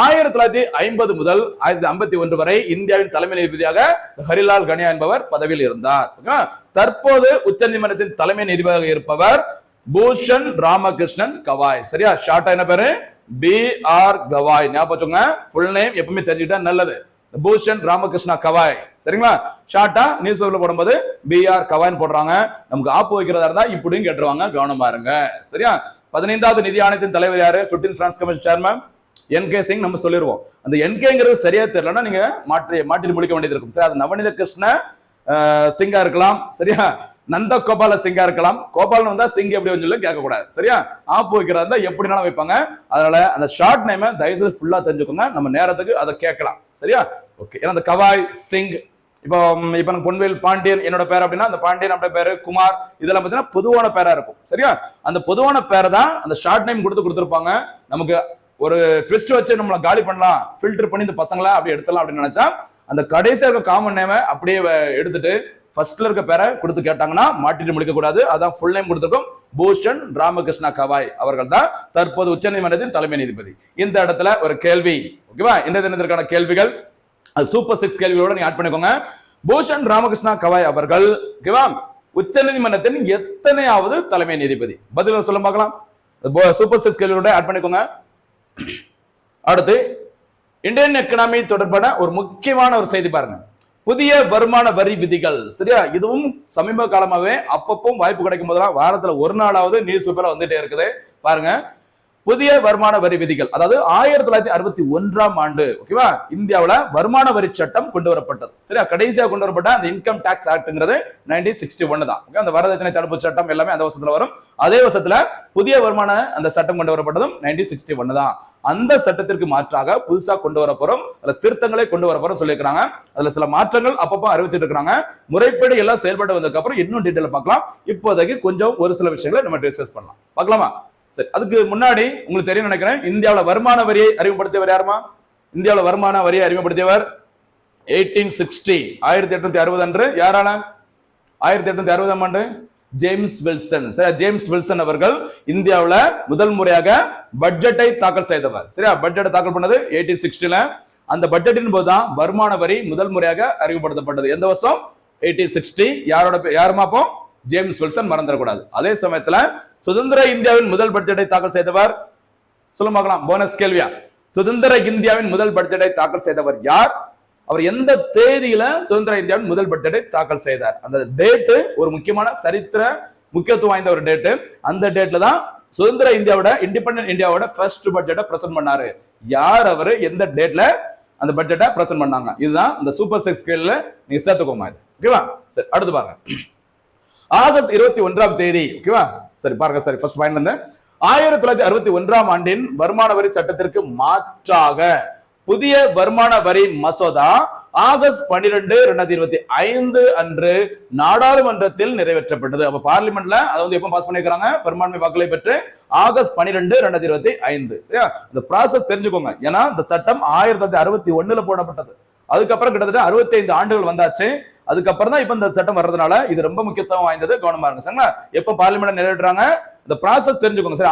1950 முதல் 1951 வரை இந்தியாவின் தலைமை நீதிபதியாக ஹரிலால் கனியா என்பவர் பதவியில் இருந்தார். தற்போது உச்ச நீதிமன்றத்தின் தலைமை நீதிபதியாக இருப்பவர் பூஷன் ராமகிருஷ்ணன் கவாய். சரியா? ஷார்ட்டா என்ன பேரு? BR கவாய். ஞாபகம் வச்சுங்க. ஃபுல் நேம் எப்பவுமே தெரிஞ்சுட்டா நல்லது. பூஷன் ராமகிருஷ்ணா கவாய். சரிங்களா? ஷார்ட்டா நியூஸ் பேப்பர்ல போடும்போது BR கவாய்னு போடுறாங்க. நமக்கு ஆப்பு வைக்கிறதா இருந்தா இப்படியும் கேட்டுருவாங்க. கவனமா இருங்க. சரியா? 15வது நிதி ஆணையத்தின் தலைவர் யாரு? 15th finance commission chairman NK Singh. நம்ம சொல்லிடுவோம். அந்த NKங்கிறது சரியா தெரியலன்னா நீங்க மாற்றி முடிக்க வேண்டியது இருக்கும். சரி, அது நவநீத கிருஷ்ண சிங்கா இருக்கலாம். சரியா? நந்த கோபால சிங்கா இருக்கலாம். கோபாலன் வந்தா சிங் எப்படி வந்து கேட்க கூடாது. சரியா? ஆப்பு வைக்கிறதா எப்படினாலும் வைப்பாங்க. அதனால அந்த ஷார்ட் நேம் தயவுசெய்து ஃபுல்லா தெரிஞ்சுக்கோங்க. நம்ம நேரத்துக்கு அதை கேட்கலாம். சரியா? ஓகே. ஏன்னா அந்த கவாய் சிங், இப்போ எனக்கு பொன்வேல் பாண்டியன் என்னோட பேர் அப்படின்னா அந்த பாண்டியன் அப்படியே பேரு குமார், இதெல்லாம் பார்த்தீங்கன்னா பொதுவான பேரா இருக்கும். சரியா? அந்த பொதுவான பேரை தான் அந்த ஷார்ட் நேம் கொடுத்துருப்பாங்க. நமக்கு ஒரு ட்விஸ்ட் வச்சு நம்மளை காலி பண்ணலாம், ஃபில்டர் பண்ணி இந்த பசங்களா அப்படி எடுத்துலாம் அப்படின்னு நினைச்சா அந்த கடைசியா இருக்க காமன் நேமை அப்படியே எடுத்துட்டு ஃபர்ஸ்ட்ல இருக்க பேரை கொடுத்து கேட்டாங்கன்னா மாட்டிட்டு முடிக்க கூடாது. அதான் ஃபுல் நேம் கொடுத்துருக்கோம். பூஷன் ராமகிருஷ்ணா கவாய் அவர்கள் தான் தற்போது உச்சநீதிமன்றத்தின் தலைமை நீதிபதி. இந்த இடத்துல ஒரு கேள்வி. ஓகேவா? இந்த தினத்திற்கான கேள்விகள் அது சூப்பர் 6 கேள்விகளோட நீங்க ஆட் பண்ணிக்கோங்க. பூஷன் ராமகிருஷ்ணா கவாய் அவர்கள் ஓகேவா உச்சநீதிமன்றத்தின் எத்தனையாவது தலைமை நீதிபதி? பதில் சொல்ல பார்க்கலாம். சூப்பர் 6 கேள்விகளோட ஆட் பண்ணிக்கோங்க. அடுத்து இந்தியன் எக்கனாமி தொடர்பான ஒரு முக்கியமான ஒரு செய்தி பாருங்க. புதிய வருமான வரி விதிகள். சரியா? இதுவும் சமீப காலமாவே அப்பப்போ வாய்ப்பு கிடைக்கும் போதெல்லாம் வாரத்துல ஒரு நாளாவது நியூஸ் பேப்பர்ல வந்துட்டே இருக்குது. பாருங்க, புதிய வருமான வரி விதிகள். அதாவது 1961ஆம் ஆண்டு ஓகேவா இந்தியாவுல வருமான வரி சட்டம் கொண்டு வரப்பட்டது. சரியா? கடைசியா கொண்டு வரப்பட்ட அந்த இன்கம் டாக்ஸ் ஆக்ட்ங்கிறது 1961 தான். அந்த வரதட்சணை தடுப்பு சட்டம் எல்லாமே அந்த வருஷத்துல வரும். அதே வருஷத்துல புதிய வருமான அந்த சட்டம் கொண்டு வரப்பட்டதும் 1961 தான். அந்த சட்டத்திற்கு மாற்றாக புதுசா கொண்டு வர போறோம், அதுல திருத்தங்களை கொண்டு வர போறோம் சொல்லியிருக்காங்க. அதுல சில மாற்றங்கள் அப்பப்போ அறிவிச்சிட்டு இருக்காங்க. முறைப்படி எல்லாம் செயல்பட்டு வந்ததுக்கு அப்புறம் இன்னும் டீட்டெயில் பார்க்கலாம். இப்போதைக்கு கொஞ்சம் ஒரு சில விஷயங்களை நம்ம டிஸ்கஸ் பண்ணலாம். பார்க்கலாமா? சரி, அதுக்கு முன்னாடி உங்களுக்கு தெரியும் நினைக்கிறேன், இந்தியாவில் வருமான வரியை அறிமுகப்படுத்தியவர் யாருமா? இந்தியாவில் வருமான வரியை அறிமுகப்படுத்தியவர் 1860 அன்று யாரான? 1860ஆம் ஆண்டு ஜேம்ஸ் வில்சன். சரி, ஜேம்ஸ் வில்சன் அவர்கள் இந்தியாவில் முதல் முறையாக பட்ஜெட்டை தாக்கல் செய்தவர். சரியா? பட்ஜெட்டை தாக்கல் பண்ணது 1860ல. அந்த பட்ஜெட்டின் போதுதான் வருமான வரி முதல் முறையாக அறிமுகப்படுத்தப்பட்டது. எந்த வருஷம்? 1860. யாருமா? அப்போ ஜேம்ஸ் வில்சன். மறந்துடக்கூடாது. அதே சமயத்துல சுதந்திர இந்தியாவின் முதல் பட்ஜெட்டை தாக்கல் செய்தவர் சொல்ல பார்க்கலாம். போனஸ் கேள்வியா? சுதந்திர இந்தியாவின் முதல் பட்ஜெட்டை தாக்கல் செய்தவர் யார்? அவர் எந்த தேதியில சுதந்திர இந்தியாவின் முதல் பட்ஜெட்டை தாக்கல் செய்தார்? அந்த டேட்டு ஒரு முக்கியமான சரித்திர முக்கியத்துவம் வாய்ந்த ஒரு டேட்டு. அந்த டேட்ல தான் சுதந்திர இந்தியாவோட இண்டிபெண்டன்ட் இந்தியாவோட ஃபர்ஸ்ட் பட்ஜெட்டை பிரசன்ட் பண்ணாரு. யார் அவரு? எந்த டேட்ல அந்த பட்ஜெட்டை பிரசன்ட் பண்ணாங்க? இதுதான் இந்த சூப்பர் 6 ஸ்கேல்ல நீங்க சேர்த்துக்கோமா. இது ஓகேவா? சரி, அடுத்து பாருங்க. ஆகஸ்ட் 21ஆம் தேதி. ஓகேவா? சரி பாருங்க. சரி, ஃபர்ஸ்ட் பாயிண்ட் வந்து 1961ஆம் ஆண்டின் வருமான வரி சட்டத்திற்கு மாற்றாக புதிய வருமான வரி மசோதா ஆகஸ்ட் 12, 2025 அன்று நாடாளுமன்றத்தில் நிறைவேற்றப்பட்டது. அப்ப பார்லிமெண்ட்ல அதை வந்து எப்ப பாஸ் பண்ணிருக்காங்க? பெரும்பான்மை வாக்குகளை பெற்று ஆகஸ்ட் 12, 2025. சரியா? இந்த ப்ராசஸ் தெரிஞ்சுக்கோங்க. ஏன்னா இந்த சட்டம் 1961ல போடப்பட்டது. அதுக்கப்புறம் கிட்டத்தட்ட 65 ஆண்டுகள் வந்தாச்சு. அதுக்கப்புறம் தான் இப்ப இந்த சட்டம் வர்றதுனால இது ரொம்ப முக்கியத்துவம் வாய்ந்தது. கவனமா இருங்க. சரிங்களா? எப்ப பார்லிமெண்ட் நிறைவேற்றுறாங்க இந்த ப்ராசஸ் தெரிஞ்சுக்கோங்க. சரி,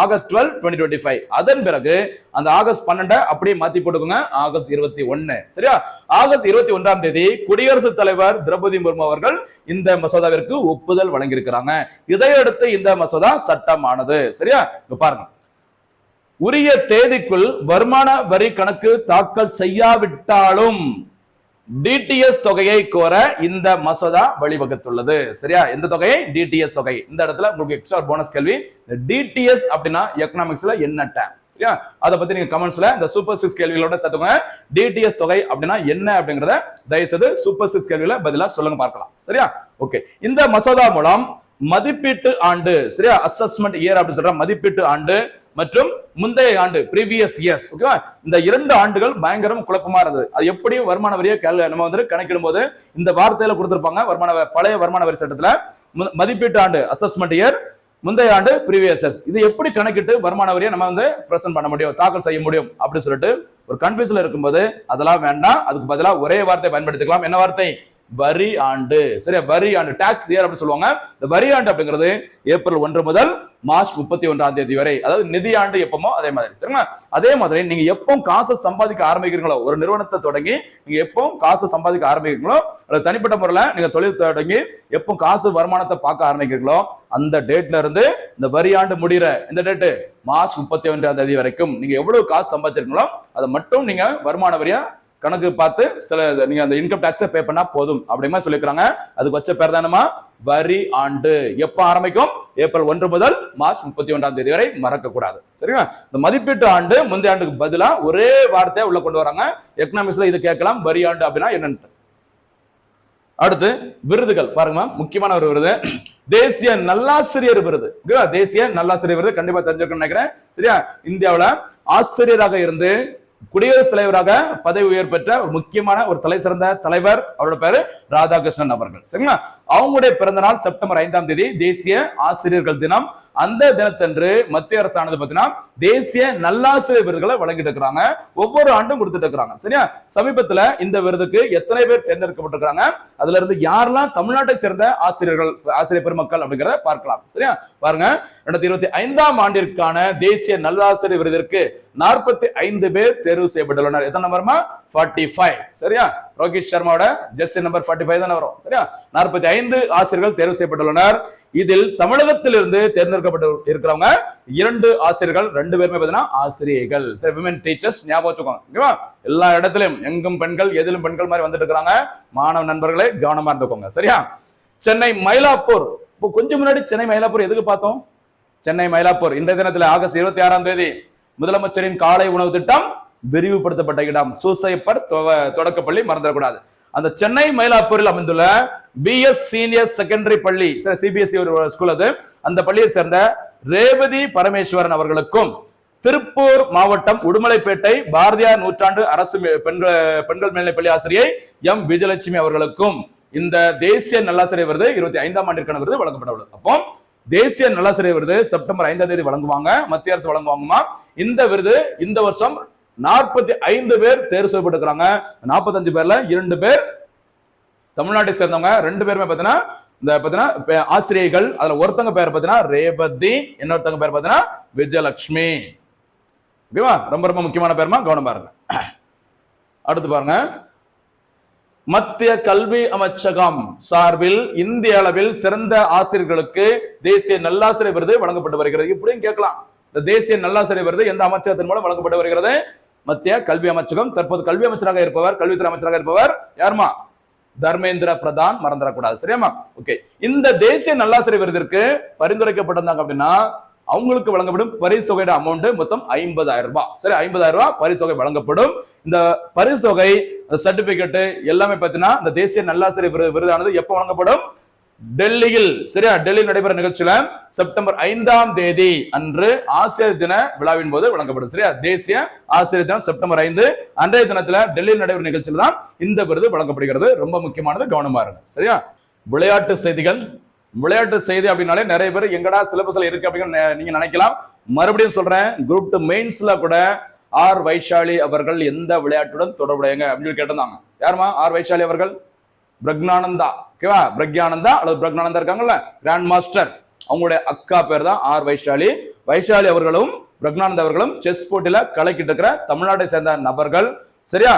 ஆகஸ்ட் 12, 2025. அதன் பிறகு அந்த ஆகஸ்ட் 12 அப்படியே மாத்தி போட்டுக்கோங்க. ஆகஸ்ட் 21. சரியா? ஆகஸ்ட் 21ஆம் தேதி குடியரசுத் தலைவர் திரௌபதி முர்மு அவர்கள் இந்த மசோதாவிற்கு ஒப்புதல் வழங்கியிருக்கிறாங்க. இதையடுத்து இந்த மசோதா சட்டமானது. சரியா? இப்ப பாருங்க. உரிய தேதிக்குள் வருமான வரி கணக்கு தாக்கல் செய்யாவிட்டாலும் டிடிஎஸ் தொகையை கோர இந்த மசோதா வழிவகுத்துள்ளது. சரியா? எந்த தொகை? டிடிஎஸ் தொகை. இந்த இடத்துல உங்களுக்கு எக்ஸ்ட்ரா போனஸ் கேள்வி. டிடிஎஸ் அப்படின்னா எக்கனாமிக்ஸ்ல என்ன டேம்? சரியா? அதை பத்தி நீங்க கமெண்ட்ஸ்ல இந்த சூப்பர் 6 கேள்விகளோட சேர்த்துக்கோங்க. டிடிஎஸ் தொகை அப்படின்னா என்ன அப்படிங்கறத தயவுசெய்து சூப்பர் 6 கேள்வியில பதிலா சொல்லுங்க பார்க்கலாம். சரியா? ஓகே. இந்த மசோதா மூலம் மதிப்பீட்டு ஆண்டு, சரியா, அசஸ்மெண்ட் இயர் அப்படி சொல்ற மதிப்பீட்டு ஆண்டு மற்றும் முந்தைய ஆண்டு previous years, ஓகேவா, இந்த 2 ஆண்டுகள் பயங்கரம் குழப்பமா இருந்தது. அது எப்படி வருமான வரியை நம்ம வந்து கணக்கிடும் போது இந்த வார்த்தையில கொடுத்திருப்பாங்க. பழைய வருமான வரி சட்டத்துல மதிப்பீட்டு ஆண்டு அசஸ்மெண்ட் இயர், முந்தைய ஆண்டு previous years. இது எப்படி கணக்கிட்டு வருமான வரியை நம்ம வந்து பிரசன்ட் பண்ண முடியும், தாக்கல் செய்ய முடியும் அப்படி சொல்லிட்டு ஒரு கன்ஃபியூஸ்ல இருக்கும்போது அதெல்லாம் வேண்டாம். அதுக்கு பதிலா ஒரே வார்த்தை பயன்படுத்திக்கலாம். என்ன வார்த்தை? வரி ஆண்டு. சரியா? வரி ஆண்டு, டாக்ஸ் இயர் அப்படி சொல்லுவாங்க. இந்த வரி ஆண்டு அப்படிங்கிறது ஏப்ரல் 1 முதல் மார்ச் 31ஆம் தேதி வரை, அதாவது நிதி ஆண்டு எப்பமோ அதே மாதிரி. சரிங்களா? அதே மாதிரி நீங்க எப்போ காசு சம்பாதிக்க ஆரம்பிக்கிறீங்களோ, ஒரு நிறுவனத்தை தொடங்கி நீங்க எப்போ காசு சம்பாதிக்க ஆரம்பிக்கிறீங்களோ, அல்லது தனிப்பட்ட முறையில நீங்க தொழில் தொடங்கி எப்போ காசு வருமானத்தை பார்க்க ஆரம்பிக்கிறீங்களோ அந்த டேட்ல இருந்து இந்த வரி ஆண்டு முடிகிற இந்த டேட்டு மார்ச் 31ஆம் தேதி வரைக்கும் நீங்க எவ்வளவு காசு சம்பாதிச்சிருக்கீங்களோ அதை மட்டும் நீங்க வருமான வரியா கணக்கு பார்த்து நீங்க அந்த இன்கம் டாக்ஸ் பே பண்ணா போதும் அப்படிமா சொல்லிக்கிறாங்க. அதுக்கு வச்ச பேர் தானமா வரி ஆண்டு. எப்ப ஆரம்பிக்கும்? ஏப்ரல் 1 முதல் மார்ச் 31ஆம் தேதி வரை, மறக்க கூடாது. சரிங்களா? இந்த மதிப்பீட்டு ஆண்டு முந்தைய ஆண்டுக்கு பதிலா ஒரே வார்த்தையை உள்ள கொண்டு வராங்க. எக்கனாமிக்ஸ்ல இது கேட்கலாம், வரி ஆண்டு அப்படின்னா என்னன்னு. அடுத்து விருதுகள் பாருங்க. முக்கியமான ஒரு விருது தேசிய நல்லாசிரியர் விருது. தேசிய நல்லாசிரியர் விருது கண்டிப்பா தெரிஞ்சிருக்கணும்னு நினைக்கிறேன். சரியா? இந்தியாவுல ஆசிரியராக இருந்து குடியரசுத் தலைவராக பதவி உயர் பெற்ற ஒரு முக்கியமான ஒரு தலை சிறந்த தலைவர், அவரோட பேரு ராதாகிருஷ்ணன் அவர்கள். சரிங்களா? அவங்களுடைய பிறந்த நாள் செப்டம்பர் 5ஆம் தேதி தேசிய ஆசிரியர்கள் தினம். அந்த தினத்தன்று மத்திய அரசானது பார்த்தீங்கன்னா தேசிய நல்லாசிரியர் விருதுகளை வழங்கிட்டு இருக்கிறாங்க. ஒவ்வொரு ஆண்டும் கொடுத்துட்டு இருக்கிறாங்க. சரியா? சமீபத்துல இந்த விருதுக்கு எத்தனை பேர் தேர்ந்தெடுக்கப்பட்டிருக்காங்க, அதுல இருந்து யாரெல்லாம் தமிழ்நாட்டை சேர்ந்த ஆசிரியர் பெருமக்கள் அப்படிங்கிறத பார்க்கலாம். சரியா? பாருங்க. 2025ஆம் ஆண்டிற்கான தேசிய நல்லாசிரியர் விருதிற்கு 45 பேர் தேர்வு செய்யப்பட்டுள்ளனர். எத்தனை நம்பர்மா? 45. சரியா? ரோஹித் சர்மாவோட ஜெர்சி நம்பர் 45 தானே வரும். சரியா? 45 ஆசிரியர்கள் தேர்வு செய்யப்பட்டுள்ளனர். இதில் தமிழகத்திலிருந்து தேர்ந்தெடுக்கப்பட்டு இருக்கிறவங்க 2 ஆசிரியர்கள், 2 பேருமே பார்த்தீங்கன்னா ஆசிரியர்கள். சரி, விமன் டீச்சர்ஸ் ஞாபகம் வச்சுக்கோங்க. ஓகேவா? எல்லா இடத்திலும் எங்கும் பெண்கள் எதிலும் பெண்கள் மாதிரி வந்துட்டு இருக்காங்க. மாணவ நண்பர்களே கவனமா இருந்துக்கோங்க. சரியா? சென்னை மயிலாப்பூர். இப்போ கொஞ்சம் முன்னாடி சென்னை மயிலாப்பூர் எதுக்கு பார்த்தோம்? சென்னை மயிலாப்பூர் இன்றைய தினத்தில் ஆகஸ்ட் 26ஆம் தேதி முதலமைச்சரின் காலை உணவு திட்டம் விரிவுபடுத்தப்பட்ட இடம். சூசையப்பர் தொடக்கப்பள்ளி மறந்துடக்கூடாது. அந்த சென்னை மயிலாப்பூரில் அமைந்துள்ள பிஎஸ் சீனியர் செகண்டரி பள்ளி, சிபிஎஸ்இ ஒரு ஸ்கூல் அது. அந்த பள்ளியை சேர்ந்த ரேவதி பரமேஸ்வரன் அவர்களுக்கும் திருப்பூர் மாவட்டம் உடுமலைப்பேட்டை பாரதியார் நூற்றாண்டு அரசு பெண்கள் மேல்நிலை பள்ளி ஆசிரியை எம் விஜயலட்சுமி அவர்களுக்கும் இந்த தேசிய நல்லாசிரியர் விருது 25ஆம் ஆண்டிற்கான விருது வழங்கப்பட்டுள்ளது. அப்போ தேசிய நல்லாசிரியர் விருது செப்டம்பர் 5ஆம் தேதி வழங்குவாங்க, மத்திய அரசு வழங்குவாங்கம்மா. இந்த விருது இந்த வருஷம் 45 பேர் தேர்வு செய்யப்பட்டிருக்காங்க. 45 பேர்ல 2 பேர் தமிழ்நாட்டை சேர்ந்தவங்க, 2 பேருமே பாத்தீங்கன்னா ஆசிரியர்கள். அதுல ஒருத்தங்க பேர் பாத்தீங்கன்னா ரேவதி, இன்னொருத்தங்க பேர் பாத்தீங்கன்னா விஜயலட்சுமி. ஓகேவா? ரொம்ப ரொம்ப முக்கியமான பேருமா, கவனம் பாருங்க. அடுத்து பாருங்க. மத்திய கல்வி அமைச்சகம் சார்பில் இந்திய அளவில் சிறந்த ஆசிரியர்களுக்கு தேசிய நல்லாசிரியர் விருது வழங்கப்பட்டு வருகிறது. இப்படியும் கேட்கலாம், இந்த தேசிய நல்லாசிரியர் விருது எந்த அமைச்சகத்தின் மூலம் வழங்கப்பட்டு வருகிறது? மத்திய கல்வி அமைச்சகம். தற்போது கல்வி அமைச்சராக இருப்பவர், கல்வித்துறை அமைச்சராக இருப்பவர் யாருமா? தர்மேந்திர பிரதான். மறந்துடக்கூடாது, சரியாமா? ஓகே. இந்த தேசிய நல்லாசிரியர் விருதிற்கு பரிந்துரைக்கப்பட்டிருந்தாங்க அப்படின்னா அவங்களுக்கு வழங்கப்படும் பரிசு தொகையோட அமௌண்ட் மொத்தம் 50,000 ரூபாய். சரி, 50,000 ரூபாய் பரிசு தொகை வழங்கப்படும். இந்த பரிசு தொகை, சர்டிபிகேட் எல்லாமே பார்த்தீங்கன்னா இந்த தேசிய நல்லாசிரியர் விருதானது எப்ப வழங்கப்படும்? டெல்லியில், சரியா, டெல்லியில் நடைபெற நிகழ்ச்சியில செப்டம்பர் 5ஆம் தேதி அன்று ஆசிரியர் தின விழாவின் போது வழங்கப்படும். சரியா, தேசிய ஆசிரியர் தினம் செப்டம்பர் 5 அன்றைய தினத்துல டெல்லியில் நடைபெறும் நிகழ்ச்சியில தான் இந்த விருது வழங்கப்படுகிறது. ரொம்ப முக்கியமானது, கவனமா இருங்க. சரியா, விளையாட்டு செய்திகள். விளையாட்டு செய்தி அப்படின்னாலே நிறைய பேர் எங்கடா சிலபஸ்ல இருக்கு அப்படின்னு நீங்க நினைக்கலாம். மறுபடியும் சொல்றேன், குரூப் 2 மெயின்ஸ்ல கூட ஆர் வைஷாலி அவர்கள் எந்த விளையாட்டுடன் தொடர்புடையங்க அப்படின்னு கேட்டிருந்தாங்க. யாருமா ஆர் வைஷாலி அவர்கள்? பிரக்ஞானந்தா, ஓகேவா? பிரக்ஞானந்தா அல்லது பிரக்ஞானந்தா இருக்காங்கல்ல, கிராண்ட் மாஸ்டர், அவங்களுடைய அக்கா பேர் தான் ஆர் வைஷாலி. வைஷாலி அவர்களும் பிரக்ஞானந்தா அவர்களும் செஸ் போட்டியில கலக்கிட்டு இருக்கிற தமிழ்நாட்டை சேர்ந்த நபர்கள். சரியா,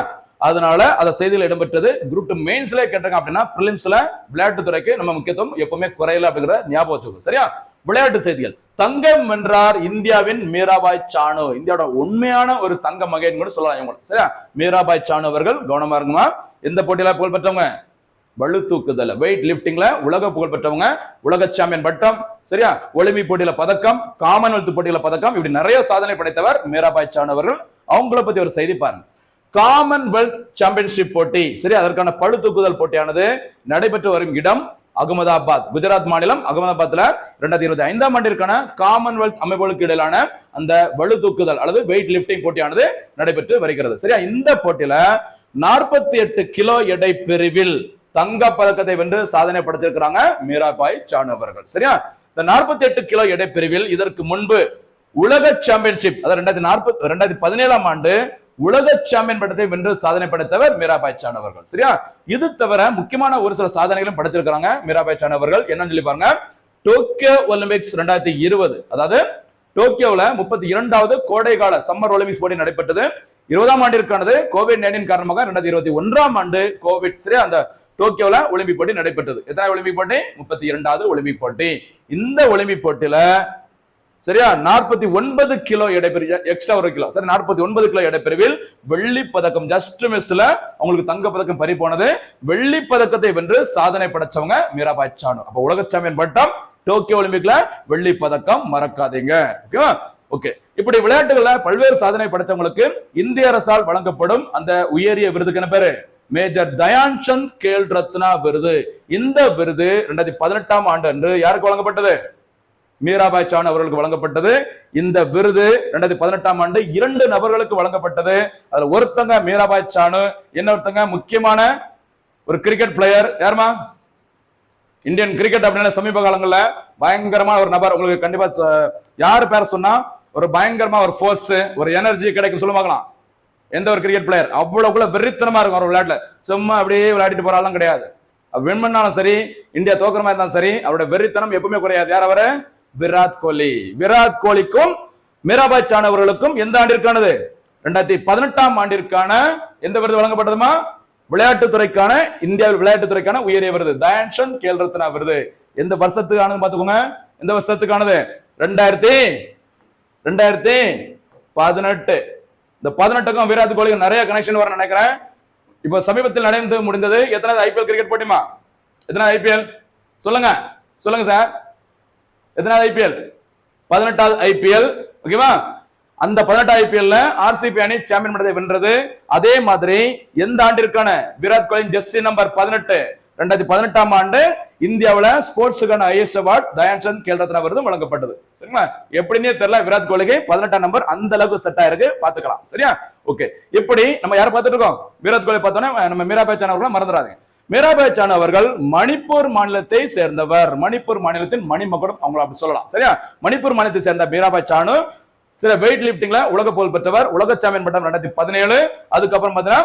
அதனால அத செய்தியில் இடம்பெற்றது. குரூப் 2 மெயின்ஸ்ல கேட்டாங்க அப்படின்னா பிரிலிம்ஸ்ல விளையாட்டு துறைக்கு நம்ம முக்கியத்துவம் எப்பவுமே குறையல அப்படிங்கிற ஞாபகம் வச்சுக்கோங்க. சரியா, விளையாட்டு செய்திகள். தங்கம் வென்றார் இந்தியாவின் மீராபாய் சானு. இந்தியாவோட உண்மையான ஒரு தங்க மகன் கூட சொல்லலாம் இவங்க. சரியா, மீராபாய் சானு அவர்கள் கவனமா இருக்குமா? எந்த போட்டியில புகழ் பெற்றவங்க? பளு தூக்குதல், வெயிட் லிப்டிங்ல உலக புகழ் பெற்றவங்க, உலக சாம்பியன் பட்டம். சரியா, ஒலிம்பிக் போட்டியில பதக்கம், காமன்வெல்த் போட்டியில பதக்கம், இப்படி நிறைய சாதனை படைத்தவர் மீராபாய் சானு அவர்கள். அவங்கள பத்தி ஒரு செய்தி பாருங்க. காமன்வெல்த் சாம்பியன்ஷிப் போட்டி, சரி, அதற்கான பளு தூக்குதல் போட்டியானது நடைபெற்று வரும் இடம் அகமதாபாத், குஜராத் மாநிலம் அகமதாபாத்ல 2025ஆம் ஆண்டிற்கான காமன்வெல்த் அமைப்புகளுக்கு இடையிலான அந்த பளு தூக்குதல் அல்லது வெயிட் லிப்டிங் போட்டியானது நடைபெற்று வருகிறது. சரியா, இந்த போட்டியில 48 கிலோ எடை பிரிவில் தங்க பதக்கத்தை வென்று சாதனை படைத்திருக்கிறாங்க மீராபாய் சானு அவர்கள். சரியா, இந்த 48 கிலோ எடை பிரிவில் இதற்கு முன்பு உலக சாம்பியன்ஷிப், அதாவது 2017ஆம் ஆண்டு உலக சாம்பியன் பட்டத்தை வென்று சாதனை படைத்தவர் மீராபாய் சானு அவர்கள். சரியா, இது தவிர முக்கியமான ஒரு சில சாதனைகளும் படைத்திருக்கிறாங்க மீராபாய் சானு அவர்கள். என்னன்னு சொல்லி பாருங்க. டோக்கியோ ஒலிம்பிக்ஸ் 2020, அதாவது டோக்கியோல 32வது கோடைகால சம்மர் ஒலிம்பிக்ஸ் போட்டி நடைபெற்றது. 20ஆம் ஆண்டிற்கானது கோவிட்-19 காரணமாக 2021ஆம் ஆண்டு கோவிட், சரியா, அந்த டோக்கியோல ஒலிம்பிக் போட்டி நடைபெற்றது. எத்தனை ஒலிம்பிக் போட்டி? 32வது ஒலிம்பிக் போட்டி. இந்த ஒலிம்பிக் போட்டியில சரியா 49 கிலோ எடை பிரிவு, எக்ஸ்ட்ரா 1 கிலோ, சரி, 49 கிலோ எடை பிரிவில் வெள்ளி பதக்கம், ஜஸ்ட் மிஸ்ல அவங்களுக்கு தங்க பதக்கம் பறி போனது. வெள்ளி பதக்கத்தை வென்று சாதனை படைச்சவங்க மீராபாய் சானு. அப்ப உலக சாம்பியன் பட்டம், டோக்கியோ ஒலிம்பிக்ல வெள்ளி பதக்கம், மறக்காதீங்க. ஓகேவா? ஓகே. இப்படி விளையாட்டுகள்ல பல்வேறு சாதனை படைச்சவங்களுக்கு இந்திய அரசால் வழங்கப்படும் அந்த உயரிய விருதுக்கு என்ன பேரு? மேஜர் தயான்சந்த் கேல் ரத்னா விருது. இந்த விருது 2018ஆம் ஆண்டு அன்று யாருக்கு வழங்கப்பட்டது? மீராபாய் சானு அவர்களுக்கு வழங்கப்பட்டது. இந்த விருது 2018ஆம் ஆண்டு 2 நபர்களுக்கு வழங்கப்பட்டது. அதுல ஒருத்தங்க மீராபாய் சானு, இன்னொருத்தங்க முக்கியமான ஒரு கிரிக்கெட் பிளேயர். யாருமா? இந்தியன் கிரிக்கெட் அப்படின்னா சமீப காலங்கள்ல பயங்கரமான ஒரு நபர். உங்களுக்கு கண்டிப்பா யாரு பேர் சொன்னா ஒரு பயங்கரமா ஒரு ஃபோர்ஸ், ஒரு எனர்ஜி கிடைக்கும் சொல்லுவாங்களா? எந்த ஒரு கிரிக்கெட் பிளேயர் அவ்வளவுக்குள்ள வெறித்தனமா இருக்கும் ஒரு விளையாட்டுல. சும்மா அப்படியே விளையாடிட்டு போறாலும் கிடையாது. வின் பண்ணாலும் சரி, இந்தியா தோக்குற மாதிரி இருந்தாலும் சரி, அவரோட வெறித்தனம் எப்பவுமே குறையாது. யார் அவரு? விராட் கோலி. விராட் கோலிக்கும் மீராபாய் சானு அவர்களுக்கும் எந்த ஆண்டிற்கானது? 2018ஆம் ஆண்டிற்கான எந்த விருது வழங்கப்பட்டதுமா? விளையாட்டுத்துறைக்கான, இந்தியாவில் விளையாட்டுத்துறைக்கான உயரிய விருது, தயான்சந்த் கேல் ரத்னா விருது. எந்த வருஷத்துக்கானது பாத்துக்கோங்க. எந்த வருஷத்துக்கானது? 2018. இந்த 18க்கும் விராட் கோலிக்கு நிறைய கனெக்ஷன் வர நினைக்கிறேன். இப்ப சமீபத்தில் நடந்து முடிந்தது எத்தனை ஐபிஎல் கிரிக்கெட் போட்டிமா? எத்தனை ஐபிஎல் சொல்லுங்க, சொல்லுங்க சார். எத்தனை ஐபிஎல்? 18வது ஐபிஎல். ஓகேவா? அந்த 18 ஐபிஎல்ல ஆர்சிபி அணி சாம்பியன் பட்டத்தை வென்றது. அதே மாதிரி எந்த ஆண்டிற்கான விராட் கோலி ஜெர்சி நம்பர் 18, 2018ஆம் ஆண்டு இந்தியாவுல ஸ்போர்ட்ஸுக்கான ஹையஸ்ட் அவார்ட் தயான்சந்த் கேல் ரத்னா விருது வழங்கப்பட்டது. சரிங்களா? எப்படின்னே தெரியல, விராட் கோலிக்கு 18ஆம் நம்பர் அந்த அளவுக்கு செட் ஆயிருக்கு, பாத்துக்கலாம். சரியா? ஓகே. இப்படி நம்ம யாரை பார்த்துட்டு இருக்கோம்? விராட் கோலி பார்த்தோன்னே நம்ம மீராபாய் சானு அவர்களை மறந்துடாதீங்க. மீராபாய் சானு அவர்கள் மணிப்பூர் மாநிலத்தை சேர்ந்தவர். மணிப்பூர் மாநிலத்தின் மணிமகுடம் அவங்களை அப்படி சொல்லலாம். சரியா? மணிப்பூர் மாநிலத்தை சேர்ந்த மீராபாய் சானு சில வெயிட் லிப்டிங்ல உலக புகழ் பெற்றவர். உலக சாம்பியன் பட்டம் 2017. அதுக்கப்புறம் பாத்தீங்கன்னா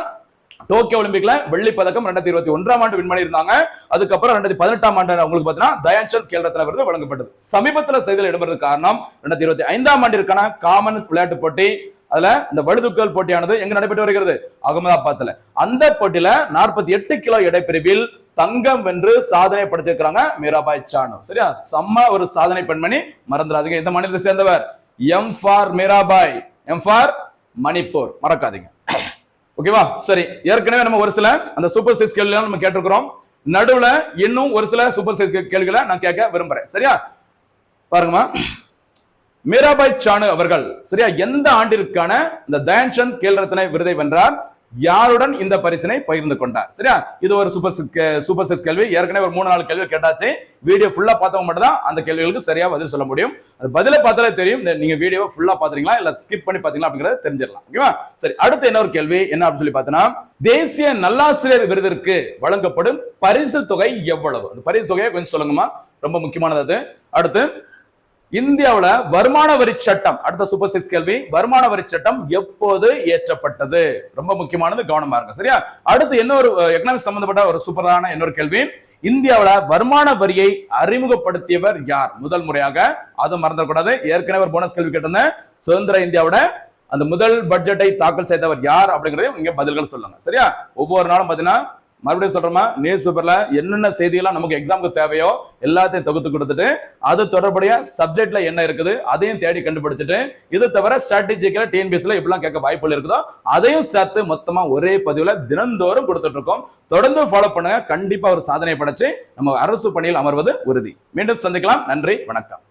டோக்கியோ ஒலிம்பிக்ல வெள்ளி பதக்கம் 2021ஆம் ஆண்டு வின் பண்ணி இருந்தாங்க. அதுக்கப்புறம் 2018ஆம் ஆண்டு உங்களுக்கு பாத்தீங்கன்னா தயான்சந்த் கேல் ரத்னா விருது வழங்கப்பட்டது. சமீபத்தில் செய்தியில் இடம்பெறது காரணம் 2025ஆம் ஆண்டிற்கான காமன்வெல்த் விளையாட்டு போட்டி அதுல இந்த பளுதூக்கல் போட்டியானது எங்க நடைபெற்று வருகிறது? அகமதாபாத்ல. அந்த போட்டியில 48 கிலோ எடைப்பிரிவில் தங்கம் வென்று சாதனை படைத்திருக்கிறாங்க மீராபாய் சானு. சரியா? செம்ம ஒரு சாதனை பெண்மணி, மறந்துடாதீங்க. இந்த மாநிலத்தை சேர்ந்தவர். M for Mirabai, M for Manipur, மறக்காதீங்க. ஓகேவா? சரி, ஏற்கனவே நம்ம ஒரு சில அந்த சூப்பர் 6 கேள்விகள் நம்ம கேட்டிருக்கிறோம். நடுவுல இன்னும் ஒரு சில சூப்பர் 6 கேள்விகளை நான் கேட்க விரும்புறேன். சரியா? பாருங்கம்மா, மீராபாய் சானு அவர்கள் சரியா எந்த ஆண்டிற்கான இந்த தயான்சந்த் கேல் ரத்ன விருதை வென்றார்? யாருடன் இந்த பரிசினை பகிர்ந்து கொண்டார்? சரியா? இது ஒரு சூப்பர் 6 கேள்வி. ஏற்கனவே ஒரு 3-4 கேள்வி கேட்டாச்சு. வீடியோ ஃபுல்லா பார்த்தவங்க மட்டும் தான் அந்த கேள்விகளுக்கு சரியா பதில் சொல்ல முடியும். அது பதில பார்த்தாலே தெரியும் நீங்க வீடியோ ஃபுல்லா பாத்தீங்களா இல்ல ஸ்கிப் பண்ணி பாத்தீங்களா அப்படிங்கறத தெரிஞ்சிடலாம். ஓகேவா? சரி, அடுத்து என்ன ஒரு கேள்வி என்ன அப்படின்னு சொல்லி பார்த்தோம்னா, தேசிய நல்லாசிரியர் விருதிற்கு வழங்கப்படும் பரிசு தொகை எவ்வளவு? அந்த பரிசு தொகையை கொஞ்சம் சொல்லுங்கம்மா, ரொம்ப முக்கியமானது அது. அடுத்து, இந்தியாவுல வருமான வரி சட்டம், அடுத்த சூப்பர் 6 கேள்வி, வருமான வரி சட்டம் எப்போது ஏற்றப்பட்டது? ரொம்ப முக்கியமானது, கவனமா இருங்க. சரியா? அடுத்து இன்னொரு எக்கனாமிக்ஸ் சம்பந்தப்பட்ட ஒரு சூப்பரான இன்னொரு கேள்வி, இந்தியாவுல வருமான வரியை அறிமுகப்படுத்தியவர் யார் முதல் முறையாக? அதை மறந்துடக்கூடாது. ஏற்கனவே ஒரு போனஸ் கேள்வி கேட்டிருந்தேன். சுதந்திர இந்தியாவோட அந்த முதல் பட்ஜெட்டை தாக்கல் செய்தவர் யார் அப்படிங்கறதையும் இங்க பதில்கள் சொல்லுங்க. சரியா? ஒவ்வொரு நாளும் பாத்தீங்கன்னா மறுபடியும் சொல்றோமா, நியூஸ் பேப்பர்ல என்னென்ன செய்திகள்லாம் நமக்கு எக்ஸாமுக்கு தேவையோ எல்லாத்தையும் தொகுத்து கொடுத்துட்டு அது தொடர்புடைய சப்ஜெக்ட்ல என்ன இருக்குது அதையும் தேடி கண்டுபிடிச்சிட்டு, இது தவிர ஸ்ட்ராட்டஜிக்கல டிஎன்பிஎஸ்ல எப்படிலாம் கேட்க வாய்ப்புகள் இருக்குதோ அதையும் சேர்த்து மொத்தமா ஒரே பதிவுல தினந்தோறும் கொடுத்துட்டு இருக்கோம். தொடர்ந்து ஃபாலோ பண்ணுங்க. கண்டிப்பா ஒரு சாதனை படைச்சு நம்ம அரசு பணியில் அமர்வது உறுதி. மீண்டும் சந்திக்கலாம். நன்றி, வணக்கம்.